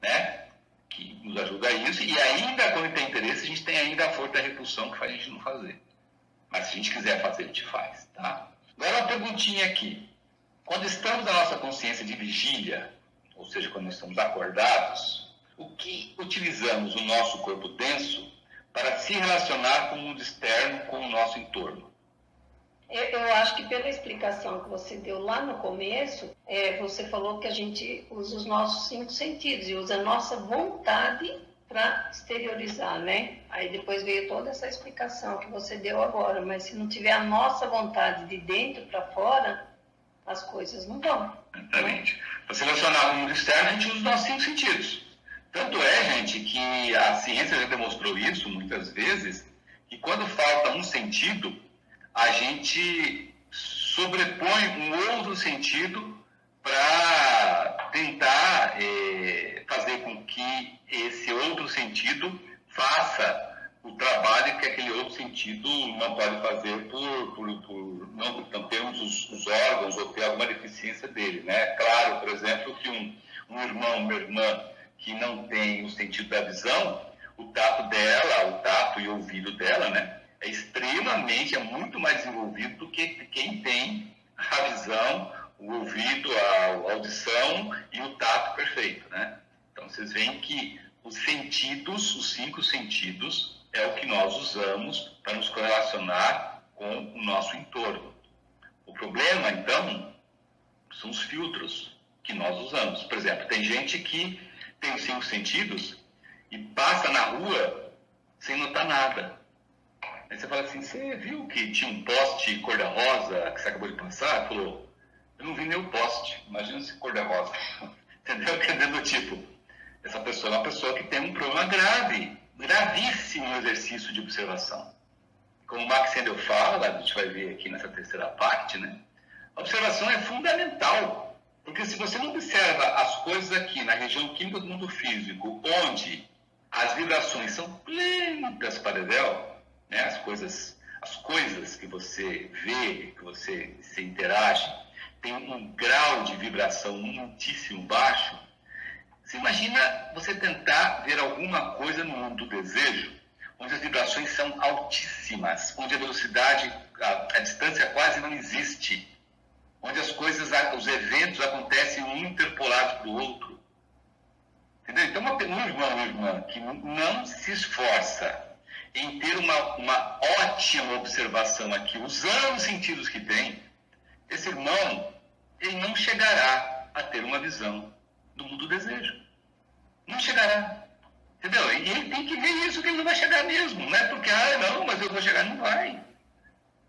né? Que nos ajuda a isso, e ainda quando tem interesse, a gente tem ainda a força da repulsão que faz a gente não fazer. Mas se a gente quiser fazer, a gente faz. Tá? Agora uma perguntinha aqui. Quando estamos na nossa consciência de vigília, ou seja, quando estamos acordados, o que utilizamos o nosso corpo denso para se relacionar com o mundo externo, com o nosso entorno? Eu acho que pela explicação que você deu lá no começo, você falou que a gente usa os nossos 5 sentidos e usa a nossa vontade para exteriorizar, né? Aí depois veio toda essa explicação que você deu agora, mas se não tiver a nossa vontade de dentro para fora, as coisas não vão. Exatamente. Para se relacionar com o mundo externo, a gente usa os nossos 5 sentidos. Tanto é, gente, que a ciência já demonstrou isso muitas vezes, que quando falta um sentido, a gente sobrepõe um outro sentido para tentar fazer com que esse outro sentido faça o trabalho que aquele outro sentido não pode fazer por não termos os órgãos ou ter alguma deficiência dele, né? Claro, por exemplo, que um irmão, uma irmã que não tem o sentido da visão, o tato e o ouvido dela, né? É muito mais desenvolvido do que quem tem a visão, o ouvido, a audição e o tato perfeito, né? Então, vocês veem que os 5 sentidos, é o que nós usamos para nos correlacionar com o nosso entorno. O problema, então, são os filtros que nós usamos. Por exemplo, tem gente que tem os 5 sentidos e passa na rua sem notar nada. Aí você fala assim: você viu que tinha um poste cor-de-rosa que você acabou de passar? Falou: eu não vi nem o poste, imagina se cor-de-rosa. Entendeu? Quer dizer, do tipo, essa pessoa é uma pessoa que tem um problema gravíssimo no exercício de observação. Como o Max Sendel fala, a gente vai ver aqui nessa terceira parte, né? A observação é fundamental, porque se você não observa as coisas aqui na região química do mundo físico, onde as vibrações são plenas para Deus, né? As coisas, as coisas que você vê, que você se interage, tem um grau de vibração muitíssimo baixo. Você imagina você tentar ver alguma coisa no mundo do desejo, onde as vibrações são altíssimas, onde a velocidade, a distância quase não existe, onde as coisas, os eventos acontecem um interpolados para o outro. Entendeu? Então, um irmão ou irmã que não se esforça em ter uma ótima observação aqui, usando os sentidos que tem, esse irmão, ele não chegará a ter uma visão do mundo do desejo. Não chegará. Entendeu? E ele tem que ver isso, que ele não vai chegar mesmo. Não é porque, não, mas eu vou chegar. Não vai.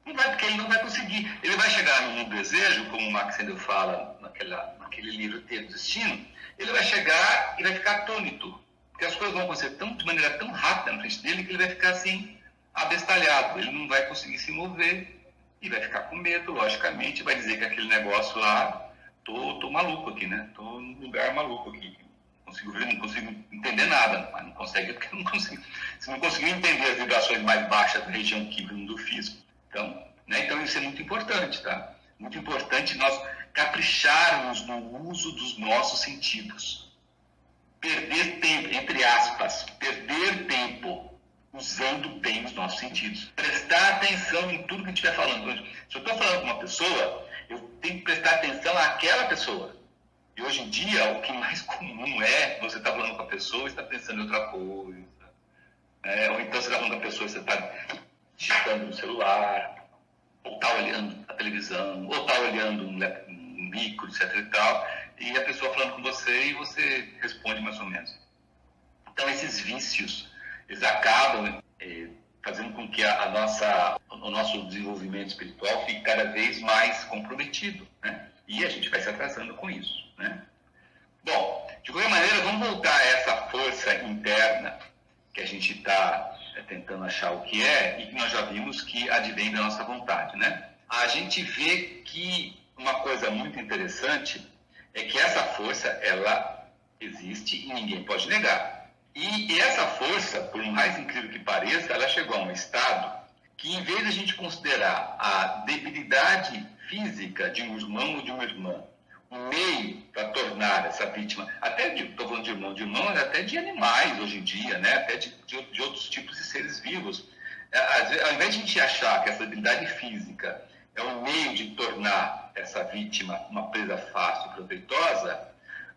Não vai, porque ele não vai conseguir. Ele vai chegar no mundo do desejo, como o Max Sandel fala naquele livro Ter Destino, ele vai chegar e vai ficar atônito. Porque as coisas vão acontecer de maneira tão rápida na frente dele que ele vai ficar assim, abestalhado. Ele não vai conseguir se mover e vai ficar com medo, logicamente. Vai dizer que aquele negócio lá, tô maluco aqui, né? Tô num lugar maluco aqui. Não consigo entender nada, mas não consegue porque não consigo. Se não conseguir entender as vibrações mais baixas da região química do físico. Então isso é muito importante, tá? Muito importante nós capricharmos no uso dos nossos sentidos. Perder tempo, entre aspas, perder tempo usando bem os nossos sentidos. Prestar atenção em tudo que a gente estiver falando. Se eu estou falando com uma pessoa, eu tenho que prestar atenção àquela pessoa. E hoje em dia, o que mais comum é você estar falando com a pessoa e está pensando em outra coisa. Ou então você está falando com a pessoa e você está digitando no celular, ou está olhando a televisão, ou está olhando um micro, etc e tal, e a pessoa falando com você e você responde mais ou menos. Então, esses vícios, eles acabam fazendo com que o nosso desenvolvimento espiritual fique cada vez mais comprometido, né? E a gente vai se atrasando com isso, né? Bom, de qualquer maneira, vamos voltar a essa força interna que a gente está tentando achar o que é e que nós já vimos que advém da nossa vontade, né? A gente vê que uma coisa muito interessante é que essa força, ela existe e ninguém pode negar. E essa força, por mais incrível que pareça, ela chegou a um estado que, em vez de a gente considerar a debilidade física de um irmão ou de uma irmã um meio para tornar essa vítima, estou falando de irmão, até de animais hoje em dia, né? Até de outros tipos de seres vivos. Ao invés de a gente achar que essa debilidade física é um meio de tornar essa vítima uma presa fácil e proveitosa,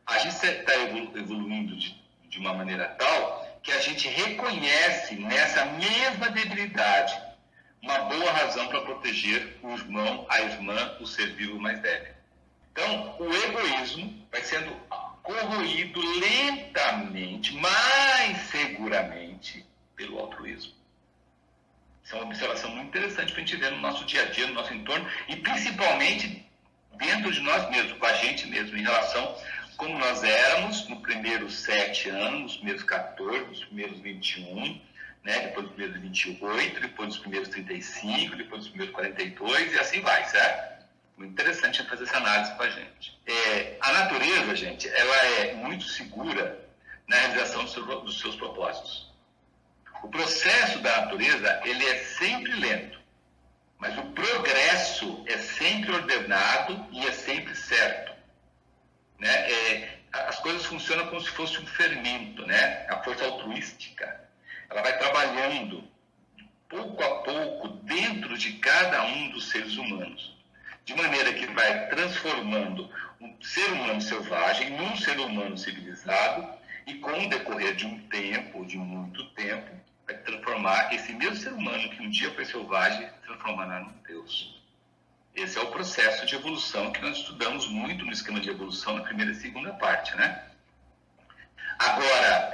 a gente está evoluindo de uma maneira tal que a gente reconhece nessa mesma debilidade uma boa razão para proteger o irmão, a irmã, o ser vivo mais débil. Então, o egoísmo vai sendo corroído lentamente, mas seguramente, pelo altruísmo. Isso é uma observação muito interessante para a gente ver no nosso dia a dia, no nosso entorno, e principalmente dentro de nós mesmos, com a gente mesmo, em relação como nós éramos nos primeiros 7 anos, nos primeiros 14, nos primeiros 21, né? Depois dos primeiros 28, depois dos primeiros 35, depois dos primeiros 42, e assim vai, certo? Muito interessante fazer essa análise com a gente. A natureza, gente, ela é muito segura na realização dos seus propósitos. O processo da natureza, ele é sempre lento, mas o progresso é sempre ordenado e é sempre certo. Né? As coisas funcionam como se fosse um fermento, né? A força altruística, ela vai trabalhando pouco a pouco dentro de cada um dos seres humanos, de maneira que vai transformando um ser humano selvagem num ser humano civilizado e, com o decorrer de um tempo, de muito tempo, vai transformar esse mesmo ser humano que um dia foi selvagem, transformará num Deus. Esse é o processo de evolução que nós estudamos muito no esquema de evolução na primeira e segunda parte, né? Agora,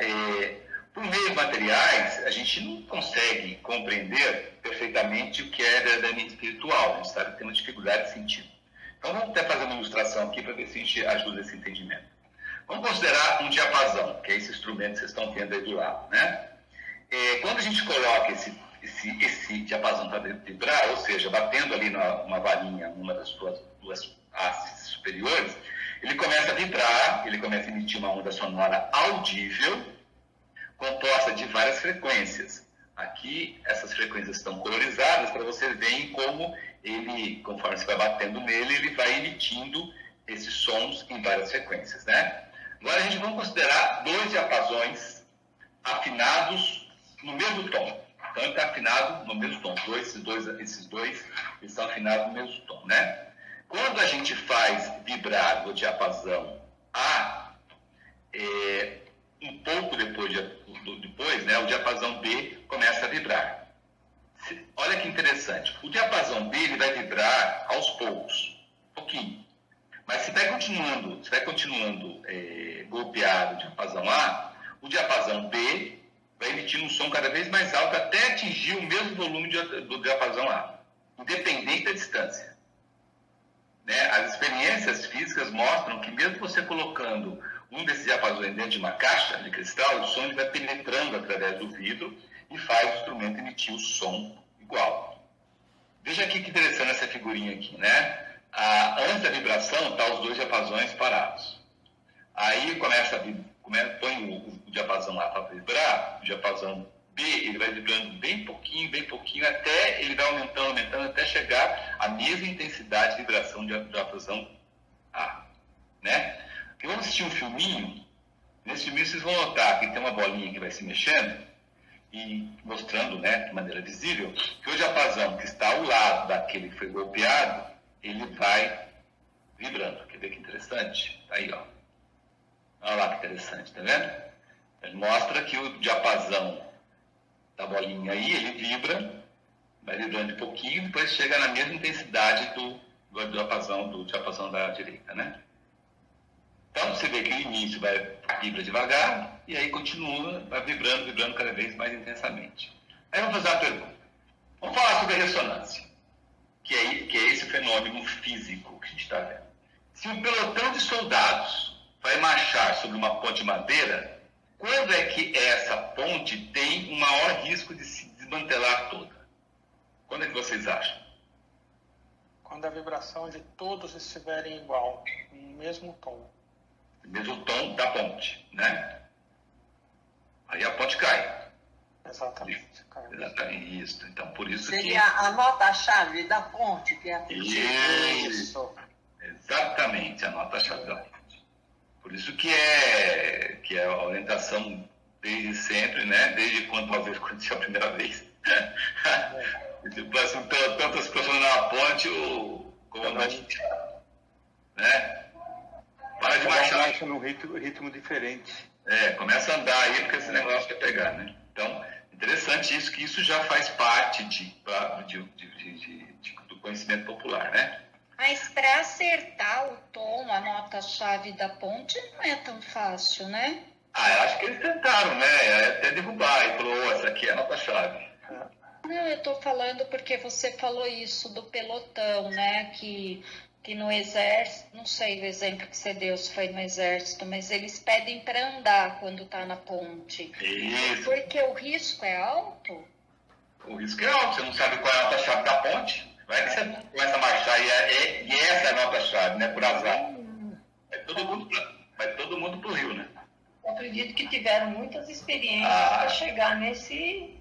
por meios materiais, a gente não consegue compreender perfeitamente o que é verdadeiramente espiritual. A gente sabe que tem uma dificuldade de sentido. Então, vamos até fazer uma ilustração aqui para ver se a gente ajuda esse entendimento. Vamos considerar um diapasão, que é esse instrumento que vocês estão vendo aí do lado, né? Quando a gente coloca esse diapasão para vibrar, ou seja, batendo ali numa varinha, numa das suas duas hastes superiores, ele começa a vibrar, ele começa a emitir uma onda sonora audível, composta de várias frequências. Aqui, essas frequências estão colorizadas para você ver como ele, conforme você vai batendo nele, ele vai emitindo esses sons em várias frequências, né? Agora a gente vai considerar 2 diapasões afinados no mesmo tom. Então ele está afinado no mesmo tom. Esses dois estão afinados no mesmo tom, né? Quando a gente faz vibrar o diapasão A, um pouco depois, né, o diapasão B começa a vibrar. Olha que interessante. O diapasão B ele vai vibrar aos poucos, um pouquinho. Mas se vai continuando golpeado o diapasão A, o diapasão B vai emitir um som cada vez mais alto até atingir o mesmo volume do diapasão A, independente da distância. Né? As experiências físicas mostram que mesmo você colocando um desses diapasões dentro de uma caixa de cristal, o som vai penetrando através do vidro e faz o instrumento emitir o som igual. Veja aqui que interessante essa figurinha aqui, né? Antes da vibração, tá os 2 diapasões parados. Aí põe o diapasão A para vibrar, o diapasão B ele vai vibrando bem pouquinho, até ele vai aumentando, até chegar à mesma intensidade de vibração do diapasão A, né? E vamos assistir um filminho. Nesse filminho vocês vão notar que tem uma bolinha que vai se mexendo e mostrando, né, de maneira visível, que o diapasão que está ao lado daquele que foi golpeado, ele vai vibrando. Quer ver que interessante? Tá aí, ó. Olha lá que interessante, tá vendo? Ele mostra que o diapasão da bolinha aí, ele vibra, vai vibrando de pouquinho, depois chega na mesma intensidade do diapasão da direita, né? Então você vê que o início vibra devagar e aí continua, vai vibrando cada vez mais intensamente. Aí vamos fazer uma pergunta. Vamos falar sobre a ressonância, que é esse fenômeno físico que a gente está vendo. Se um pelotão de soldados vai marchar sobre uma ponte de madeira, quando é que essa ponte tem o maior risco de se desmantelar toda? Quando é que vocês acham? Quando a vibração de todos estiverem igual, no mesmo tom. No mesmo tom da ponte, né? Aí a ponte cai. Exatamente. Exatamente, isso. Então, por isso Seria a nota-chave da ponte, que é a Isso. Exatamente, a nota-chave da ponte. Por isso que é a orientação desde sempre, né? Desde quando talvez aconteceu a primeira vez. Depois, tantas pessoas na ponte, o comandante, né? Para de marchar. Num ritmo diferente. Começa a andar aí, porque esse negócio quer pegar, né? Então, interessante isso, que isso já faz parte do conhecimento popular, né? Mas para acertar o tom, a nota-chave da ponte, não é tão fácil, né? Eu acho que eles tentaram, né? Até derrubar e falou, essa aqui é a nota-chave. Não, eu estou falando porque você falou isso do pelotão, né? Que no exército, não sei o exemplo que você deu se foi no exército, mas eles pedem para andar quando está na ponte. Isso. Porque o risco é alto? O risco é alto, você não sabe qual é a nota-chave da ponte. Vai que você começa a marchar e essa é a nota-chave, né? Por azar. Vai todo mundo pro rio, né? Eu acredito que tiveram muitas experiências para chegar nesse...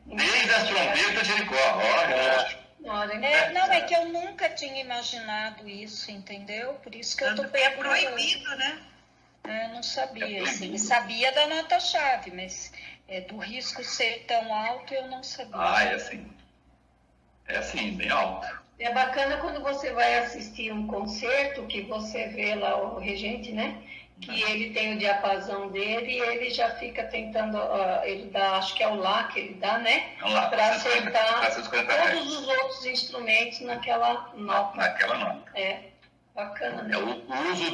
Desde as trombetas de Jericó, olha. Não, é que eu nunca tinha imaginado isso, entendeu? Por isso que eu tô é proibido, né? Eu não sabia. Ele sabia da nota-chave, mas do risco ser tão alto eu não sabia. É assim. É assim, bem alto. É bacana quando você vai assistir um concerto, que você vê lá o regente, né? Que ele tem o diapasão dele e ele já fica tentando, ele dá, acho que é o Lá que ele dá, né? Para acertar todos os outros instrumentos naquela nota. Bacana, né? O uso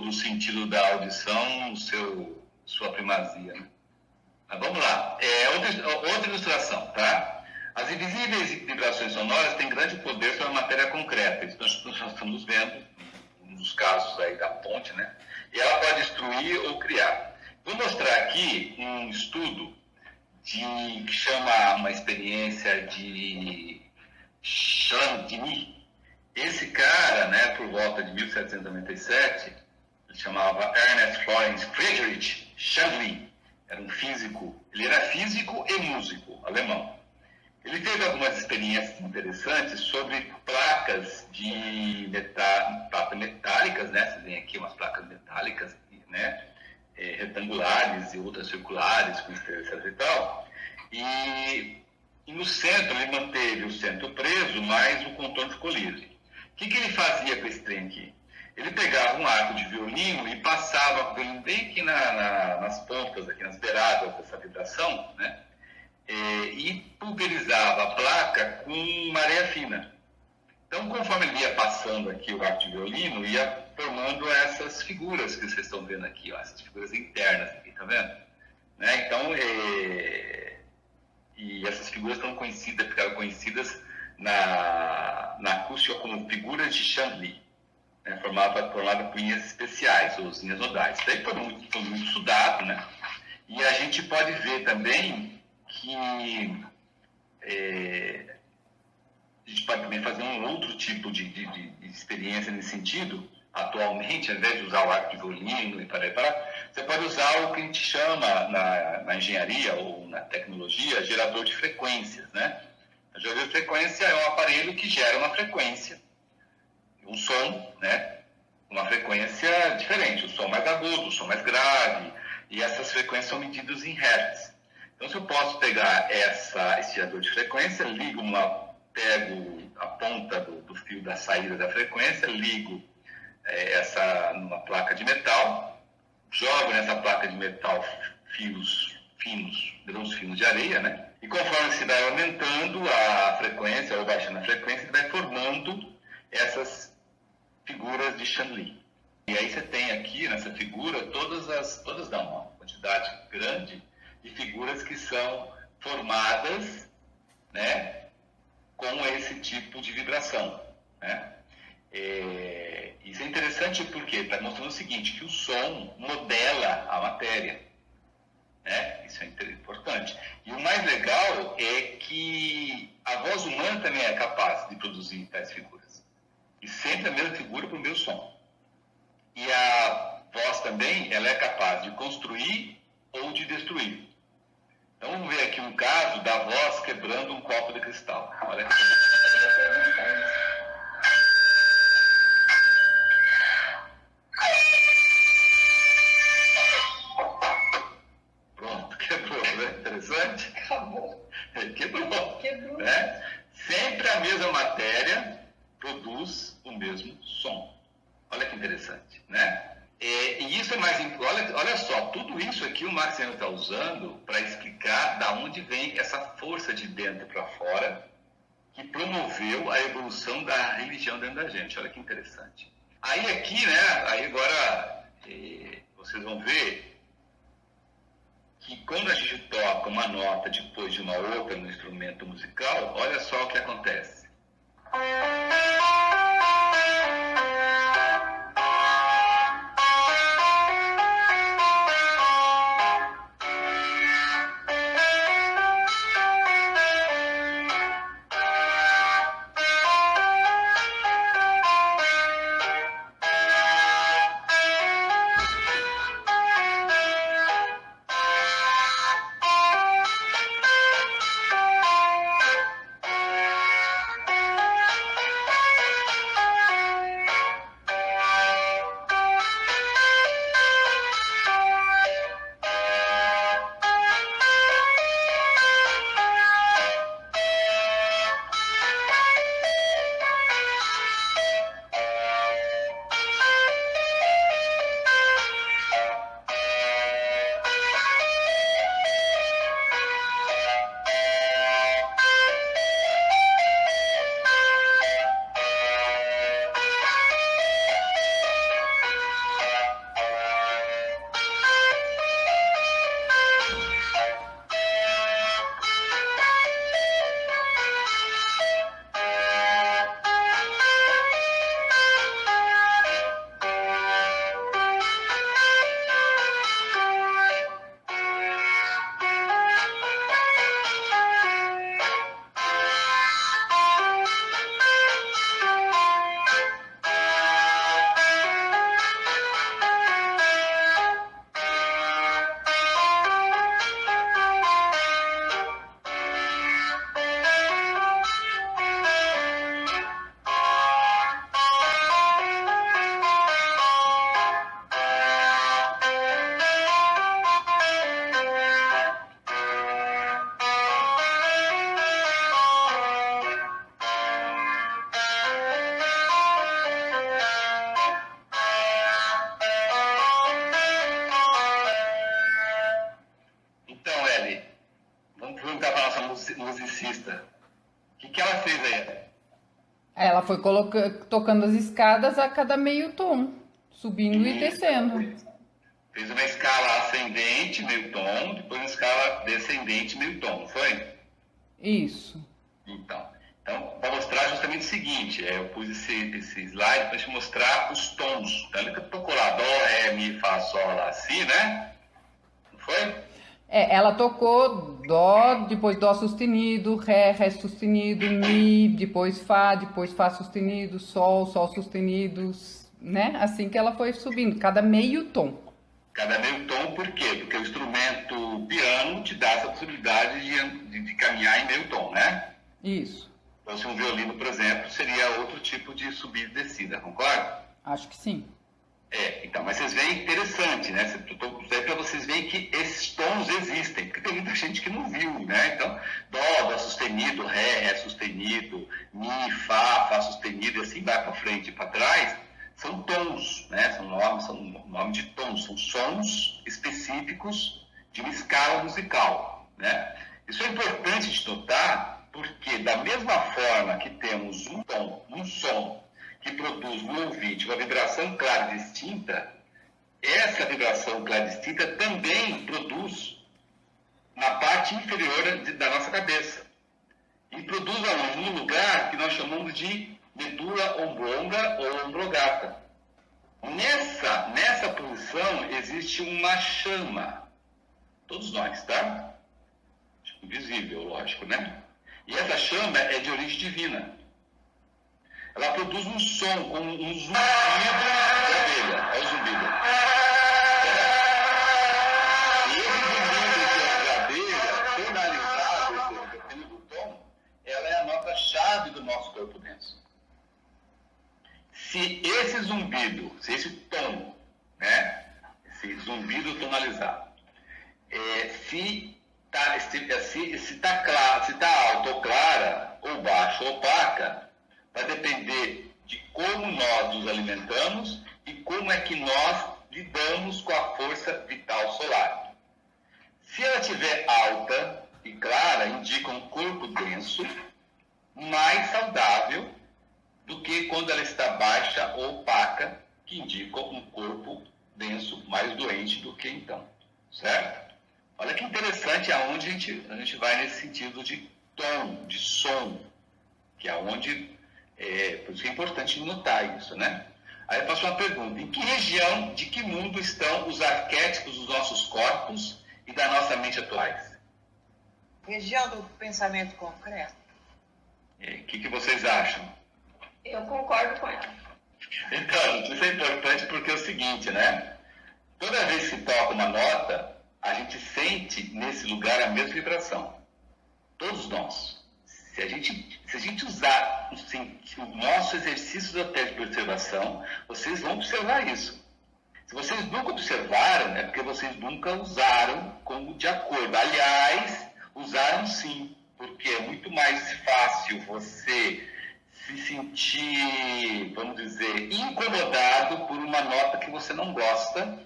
do sentido da audição, sua primazia, né? Mas vamos lá. Outra ilustração, tá? As invisíveis vibrações sonoras têm grande poder sobre a matéria concreta. Isso nós estamos vendo nos casos aí da ponte, né? E ela pode destruir ou criar. Vou mostrar aqui um estudo que chama uma experiência de Chandni. Esse cara, né, por volta de 1797, ele chamava Ernest Florence Friedrich Chandni, era um físico Ele era físico e músico, alemão. Ele teve algumas experiências interessantes sobre placas placas metálicas, né? Você tem aqui umas placas metálicas, né? Retangulares e outras circulares, com estrelas e tal. E no centro, ele manteve o centro preso, mas o contorno ficou livre. O que ele fazia com esse trem aqui? Ele pegava um arco de violino e passava bem aqui nas pontas, aqui nas beiradas dessa vibração, né? E pulverizava a placa com areia fina. Então, conforme ele ia passando aqui o arco de violino, ia formando essas figuras que vocês estão vendo aqui, ó, essas figuras internas aqui, tá vendo? Né? Então, e essas figuras ficaram conhecidas na acústica como figuras de Chant-Lie, né? formada por linhas especiais, ou linhas nodais. Isso aí foi muito estudado, né? E a gente pode ver também que a gente pode também fazer um outro tipo de experiência nesse sentido. Atualmente, ao invés de usar o arco de violino e você pode usar o que a gente chama na engenharia ou na tecnologia gerador de frequências, né? O gerador de frequência é um aparelho que gera uma frequência, um som, né? Uma frequência diferente, o som mais agudo, o som mais grave, e essas frequências são medidas em hertz. Então, se eu posso pegar esse gerador de frequência, pego a ponta do fio da saída da frequência, ligo numa placa de metal, jogo nessa placa de metal fios finos, grãos finos de areia, né? E conforme se vai aumentando a frequência ou baixando a frequência, ele vai formando essas figuras de Chant-Lie. E aí você tem aqui nessa figura todas dão uma quantidade grande de figuras que são formadas, né, com esse tipo de vibração, né? Isso é interessante porque está mostrando o seguinte, que o som modela a matéria, né? Isso é importante. E o mais legal é que a voz humana também é capaz de produzir tais figuras. E sempre a mesma figura para o mesmo som. E a voz também, ela é capaz de construir ou de destruir. Então vamos ver aqui um caso da voz quebrando um copo de cristal. Olha aqui. Pronto, quebrou, né? Interessante? Acabou. Quebrou. Né? Sempre a mesma matéria produz o mesmo som. Olha que interessante, né? E isso é mais importante. Olha só, tudo isso aqui o Marciano está usando para explicar da onde vem essa força de dentro para fora que promoveu a evolução da religião dentro da gente. Olha que interessante. Aí aqui, né? Aí agora vocês vão ver que quando a gente toca uma nota depois de uma outra no instrumento musical, olha só o que acontece. eletricista. O que ela fez aí? Ela foi tocando as escadas a cada meio tom, subindo e descendo. Fez uma escala ascendente, meio tom, depois uma escala descendente, meio tom, não foi? Isso. Então para mostrar justamente o seguinte, eu pus esse slide para te mostrar os tons. Então, ele tocou lá, dó, ré, mi, fá, sol, lá, si, né? Não foi? Ela tocou dó, depois dó sustenido, ré sustenido, mi, depois fá sustenido, sol sustenido, né? Assim que ela foi subindo, cada meio tom. Cada meio tom, por quê? Porque o instrumento piano te dá essa possibilidade de caminhar em meio tom, né? Isso. Então, se um violino, por exemplo, seria outro tipo de subida e descida, concorda? Acho que sim. Então, mas vocês veem interessante, né? Estou para vocês verem que esses tons existem, porque tem muita gente que não viu, né? Então, dó sustenido, ré sustenido, mi, fá sustenido, e assim vai para frente e para trás, são tons, né? São nome de tons, são sons específicos de uma escala musical, né? Isso é importante de notar, porque da mesma forma que temos um tom, um som, que produz no ouvinte uma vibração clara e distinta, essa vibração clara e distinta também produz na parte inferior da nossa cabeça. E produz aonde? Num lugar que nós chamamos de medula oblonga ou oblongata. Nessa posição existe uma chama. Todos nós, tá? Invisível, lógico, né? E essa chama é de origem divina. Ela produz um som, como um zumbido de abelha. Olha o zumbido. E esse zumbido de abelha, tonalizado, dependendo do tom, ela é a nota-chave do nosso corpo denso. Se esse tom, né, esse zumbido tonalizado, se está alto ou clara, ou baixo ou opaca, vai depender de como nós nos alimentamos e como é que nós lidamos com a força vital solar. Se ela estiver alta e clara, indica um corpo denso, mais saudável do que quando ela está baixa ou opaca, que indica um corpo denso, mais doente do que então. Certo? Olha que interessante aonde a gente vai nesse sentido de tom, de som, que é onde, por isso é importante notar isso, né? Aí eu faço uma pergunta: em que região, de que mundo estão os arquétipos dos nossos corpos e da nossa mente atuais? Região do pensamento concreto. O que vocês acham? Eu concordo com ela. Então, gente, isso é importante porque é o seguinte, né? Toda vez que toca uma nota, a gente sente nesse lugar a mesma vibração. Todos nós. Se a gente usar o nosso exercício da teste de observação, vocês vão observar isso. Se vocês nunca observaram, é porque vocês nunca usaram como de acordo. Aliás, usaram sim, porque é muito mais fácil você se sentir, vamos dizer, incomodado por uma nota que você não gosta,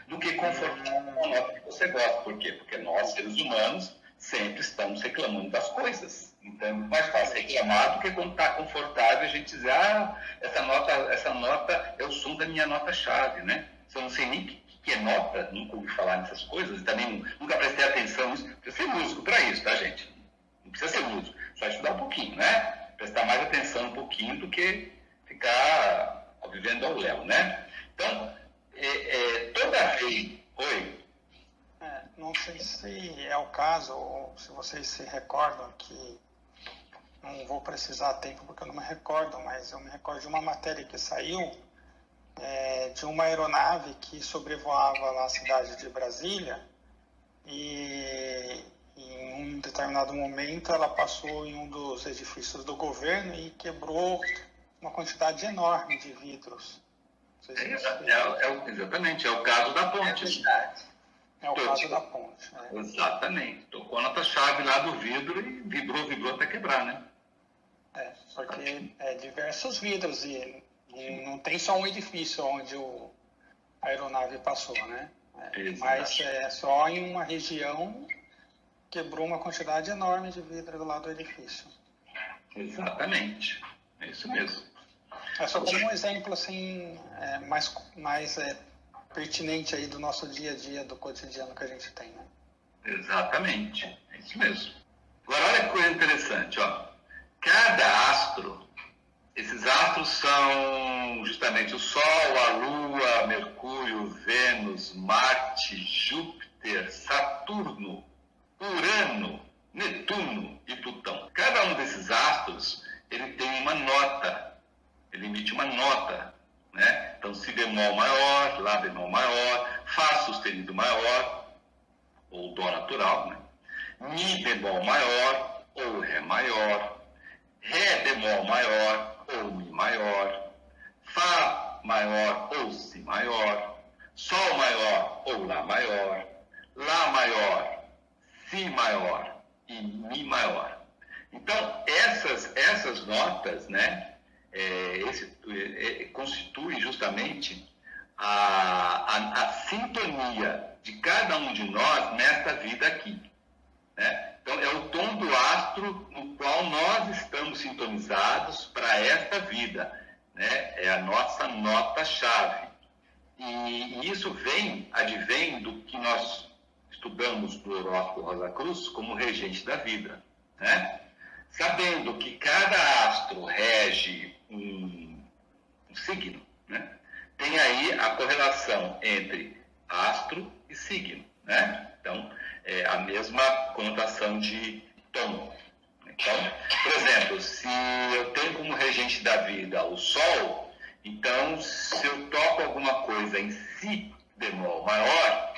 do que confortável com uma nota que você gosta. Por quê? Porque nós, seres humanos, sempre estamos reclamando das coisas. Então é muito mais fácil reclamar do que quando está confortável a gente dizer: essa nota é o som da minha nota-chave, né? Se eu não sei nem o que é nota, nunca ouvi falar nessas coisas, também nunca prestei atenção nisso. Precisa ser músico para isso, tá, gente? Não precisa ser músico, só estudar um pouquinho, né? Prestar mais atenção um pouquinho do que ficar vivendo ao léu, né? Então, toda vez... Oi? Não sei se é o caso, ou se vocês se recordam, que não vou precisar tempo porque eu não me recordo, mas eu me recordo de uma matéria que saiu de uma aeronave que sobrevoava lá a cidade de Brasília e em um determinado momento ela passou em um dos edifícios do governo e quebrou uma quantidade enorme de vidros. Exatamente, é o caso da ponte. É o caso da ponte. Exatamente. Tocou a nota-chave lá do vidro e vibrou até quebrar, né? Porque diversos vidros e não tem só um edifício onde a aeronave passou, né? Mas é só em uma região quebrou uma quantidade enorme de vidro do lado do edifício. Exatamente. É isso mesmo. É só como um exemplo assim, mais pertinente aí do nosso dia a dia, do cotidiano que a gente tem, né? Exatamente. É isso mesmo. Agora, olha que coisa interessante, ó. Cada astro, esses astros são justamente o Sol, a Lua, Mercúrio, Vênus, Marte, Júpiter, Saturno, Urano, Netuno e Plutão. Cada um desses astros, ele tem uma nota, ele emite uma nota, né? Então, si bemol maior, lá bemol maior, fá sustenido maior, ou dó natural, né? Mi bemol maior, ou ré maior, ré bemol maior, ou mi maior, fá maior, ou si maior, sol maior, ou lá maior, lá maior, si maior e mi maior. Então, essas notas, né, constituem justamente a sintonia de cada um de nós nesta vida aqui, né? Então, é o tom do astro no qual nós estamos sintonizados para esta vida, né? É a nossa nota-chave. E isso advém do que nós estudamos do horóscopo Rosa Cruz como regente da vida, né? Sabendo que cada astro rege um signo, né? Tem aí a correlação entre astro e signo, né? Então, é a mesma conotação de tom. Então, por exemplo, se eu tenho como regente da vida o Sol, então, se eu toco alguma coisa em si bemol maior,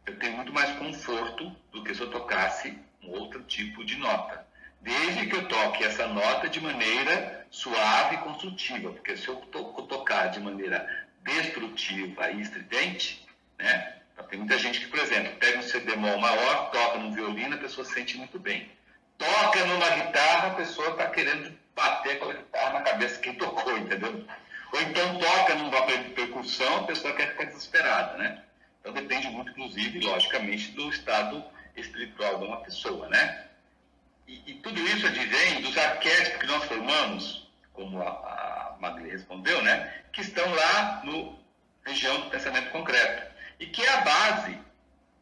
eu tenho muito mais conforto do que se eu tocasse um outro tipo de nota. Desde que eu toque essa nota de maneira suave e construtiva, porque se eu tocar de maneira destrutiva e estridente, né? Então, tem muita gente que, por exemplo, pega um si bemol maior, toca num violino, a pessoa se sente muito bem. Toca numa guitarra, a pessoa está querendo bater com a guitarra na cabeça de quem tocou, entendeu? Ou então toca numa percussão, a pessoa quer ficar desesperada, né? Então depende muito, inclusive, logicamente, do estado espiritual de uma pessoa, né? E tudo isso advém dos arquétipos que nós formamos, como a Magli respondeu, né? Que estão lá no região do pensamento concreto. E que é a base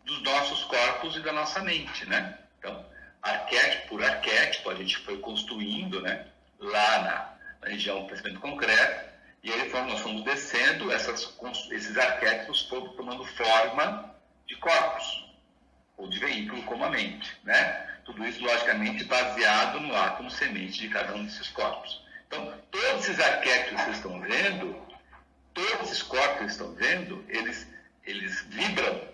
dos nossos corpos e da nossa mente, né? Então, arquétipo por arquétipo, a gente foi construindo, né? Lá na região do pensamento concreto, e aí nós fomos descendo, esses arquétipos foram tomando forma de corpos, ou de veículo como a mente, né? Tudo isso, logicamente, baseado no átomo semente de cada um desses corpos. Então, todos esses arquétipos que vocês estão vendo, todos esses corpos que vocês estão vendo, eles vibram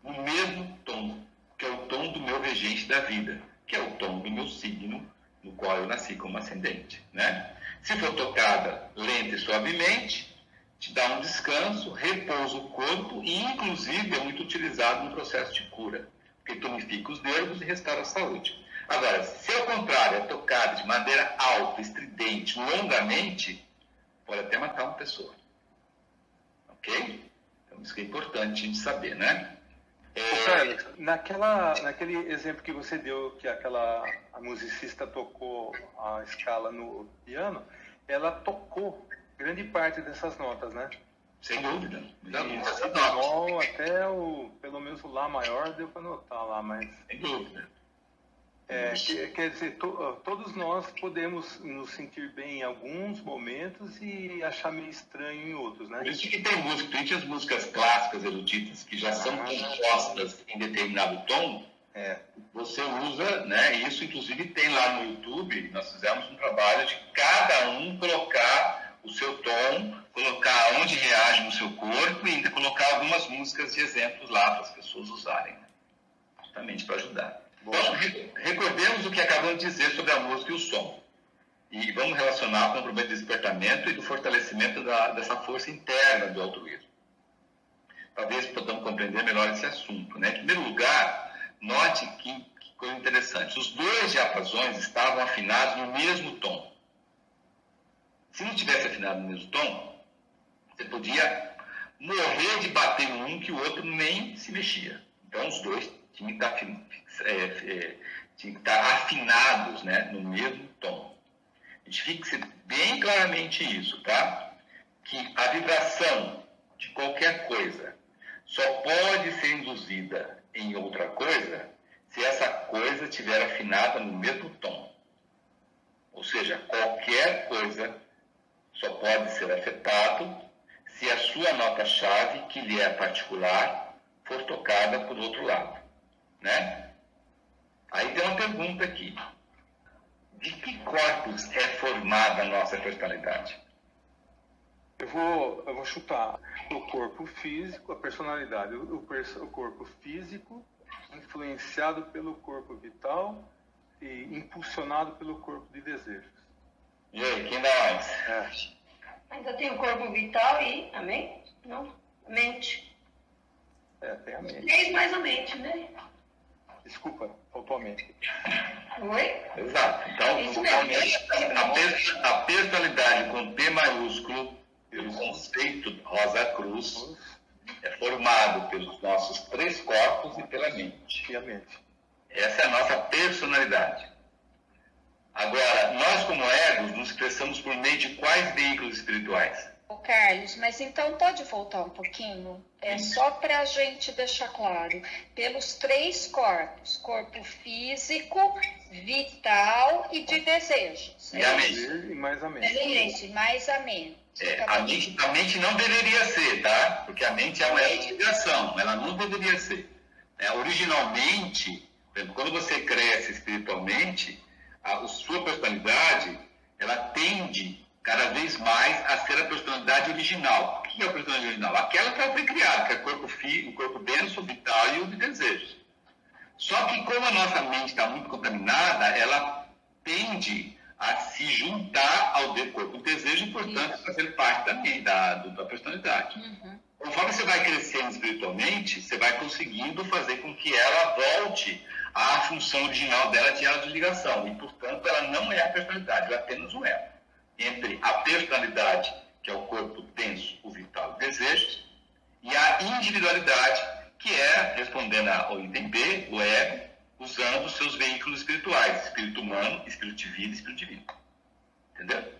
no mesmo tom, que é o tom do meu regente da vida, que é o tom do meu signo, no qual eu nasci como ascendente, né? Se for tocada lenta e suavemente, te dá um descanso, repousa o corpo e, inclusive, é muito utilizado no processo de cura, porque tonifica os nervos e restaura a saúde. Agora, se ao contrário é tocada de maneira alta, estridente, longamente, pode até matar uma pessoa. Ok? Então, isso que é importante a gente saber, né? Carlos, naquele exemplo que você deu, que a musicista tocou a escala no piano, ela tocou grande parte dessas notas, né? Sem dúvida. Si bemol até pelo menos o Lá maior deu para notar lá, mas... Sem dúvida. Quer dizer, todos nós podemos nos sentir bem em alguns momentos e achar meio estranho em outros, né? Por isso que tem as músicas clássicas, eruditas, que já são compostas em determinado tom, você usa, né? Isso, inclusive, tem lá no YouTube, nós fizemos um trabalho de cada um colocar o seu tom, colocar onde reage no seu corpo e ainda colocar algumas músicas de exemplos lá para as pessoas usarem, né? Justamente para ajudar. Então, recordemos o que acabamos de dizer sobre a música e o som. E vamos relacionar com o problema do despertamento e do fortalecimento dessa força interna do altruísmo. Talvez podamos compreender melhor esse assunto, né? Em primeiro lugar, note que coisa interessante. Os dois diapasões estavam afinados no mesmo tom. Se não tivesse afinado no mesmo tom, você podia morrer de bater em um que o outro nem se mexia. Então, os dois tinham que estar afinados, né, no mesmo tom. A gente fixe bem claramente isso, tá? Que a vibração de qualquer coisa só pode ser induzida em outra coisa se essa coisa estiver afinada no mesmo tom. Ou seja, qualquer coisa só pode ser afetado se a sua nota-chave, que lhe é particular, for tocada por outro lado, né? Aí tem uma pergunta aqui. De que corpos é formada a nossa personalidade? Eu vou chutar o corpo físico, a personalidade, o corpo físico, influenciado pelo corpo vital e impulsionado pelo corpo de desejos. E aí, quem dá mais? Ainda tem o corpo vital e a mente? Não, a mente. Tem a mente. 3 mais a mente, né? Desculpa, faltou a mente. Oi? Exato. Então, Isso mesmo. a personalidade com P maiúsculo, pelo conceito Rosa Cruz, é formado pelos nossos 3 corpos e pela mente. E a mente. Essa é a nossa personalidade. Agora, nós como egos nos expressamos por meio de quais veículos espirituais? Ô, Carlos, mas então pode voltar um pouquinho? É só para a gente deixar claro. Pelos 3 corpos: corpo físico, vital e de desejos. E a mente? E mais a mente. Isso, mais a mente. A mente não deveria ser, tá? Porque a mente é uma ligação, ela não deveria ser. Originalmente, quando você cresce espiritualmente, a sua personalidade, ela tende cada vez mais a ser a personalidade original. O que é a personalidade original? Aquela que ela foi criada, que é o corpo denso, vital e o de desejos. Só que como a nossa mente está muito contaminada, ela tende a se juntar ao corpo do desejo e, portanto, fazer parte também da personalidade. Uhum. Conforme você vai crescendo espiritualmente, você vai conseguindo fazer com que ela volte à função original dela de elo de ligação. E, portanto, ela não é a personalidade, ela é apenas um elo entre a personalidade, que é o corpo denso, o vital e desejos, e a individualidade, que é, respondendo ao item B, o ego, usando os seus veículos espirituais, espírito humano, espírito divino e espírito divino. Entendeu?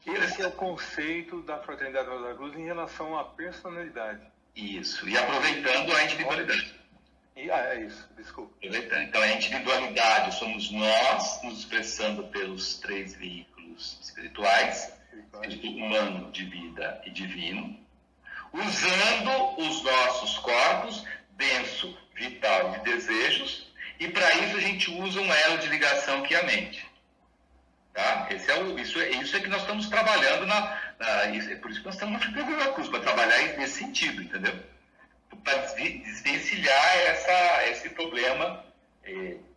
Esse é o conceito da Fraternidade Rosa Cruz em relação à personalidade. Isso, e aproveitando a individualidade. É isso, desculpa. Aproveitando. Então, a individualidade somos nós, nos expressando pelos 3 veículos espirituais, espírito humano, de vida e divino, usando os nossos corpos, denso, vital e de desejos, e para isso a gente usa um elo de ligação que é a mente. Tá? Isso é que nós estamos trabalhando, é por isso que nós estamos na Fraternidade Rosa Cruz, para trabalhar nesse sentido, entendeu? Para desvencilhar esse problema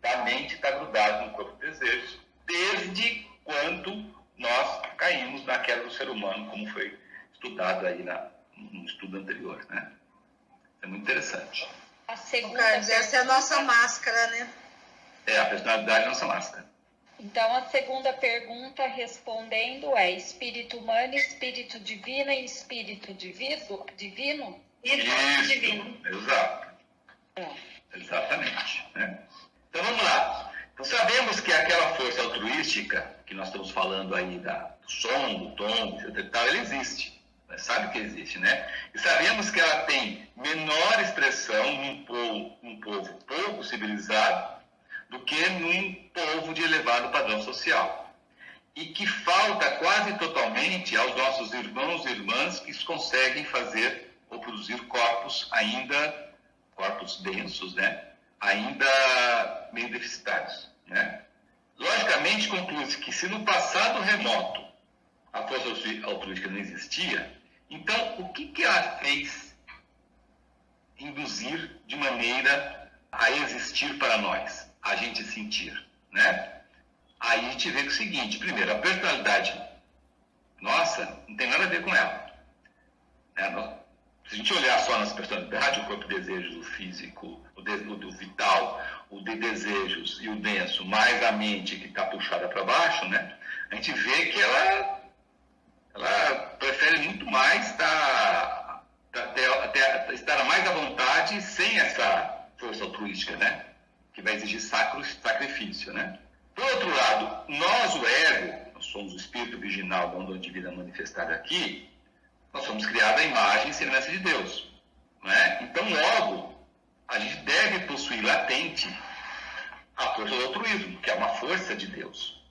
da mente estar grudado no corpo de desejos, desde quando nós caímos na queda do ser humano, como foi estudado aí no estudo anterior, né? É muito interessante. A segunda Carlos, essa é a nossa máscara, né? A personalidade é a nossa máscara. Então, a segunda pergunta respondendo é: espírito humano, espírito divino e espírito divino? Isso, divino. Exato. Exatamente. Né? Então, vamos lá. Então, sabemos que aquela força altruística que nós estamos falando aí do som, do tom, etc. e tal, ela existe. Sabe que existe, né? E sabemos que ela tem menor expressão num povo pouco civilizado do que num povo de elevado padrão social. E que falta quase totalmente aos nossos irmãos e irmãs que conseguem fazer ou produzir corpos densos, né? Ainda meio deficitários, né? Logicamente, conclui-se que se no passado remoto a força altruística não existia, então o que ela fez induzir de maneira a existir para nós, a gente sentir, né? Aí a gente vê que é o seguinte: primeiro, a personalidade nossa não tem nada a ver com ela, né? Se a gente olhar só nossa personalidade, o corpo de desejos, o físico, o do vital, o de desejos e o denso, mais a mente que está puxada para baixo, né? A gente vê que ela prefere muito mais estar mais à vontade sem essa força altruística, né? Que vai exigir sacrifício, né? Por outro lado, nós, o ego, nós somos o espírito virginal da onda de vida manifestada aqui, nós somos criados à imagem e semelhança de Deus, né? Então, logo, a gente deve possuir latente a força do altruísmo, que é uma força de Deus,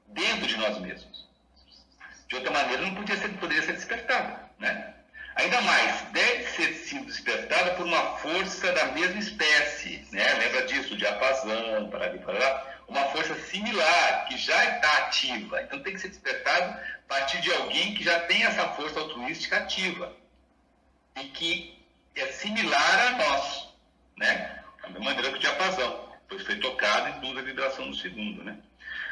dentro de nós mesmos. De outra maneira, não poderia ser despertada, né? Ainda mais, deve ser sido despertada por uma força da mesma espécie, né? Lembra disso, o diapasão, uma força similar, que já está ativa. Então tem que ser despertado a partir de alguém que já tem essa força altruística ativa e que é similar a nós, né? Da mesma maneira que o diapasão, pois foi tocado e induz a vibração do segundo, né?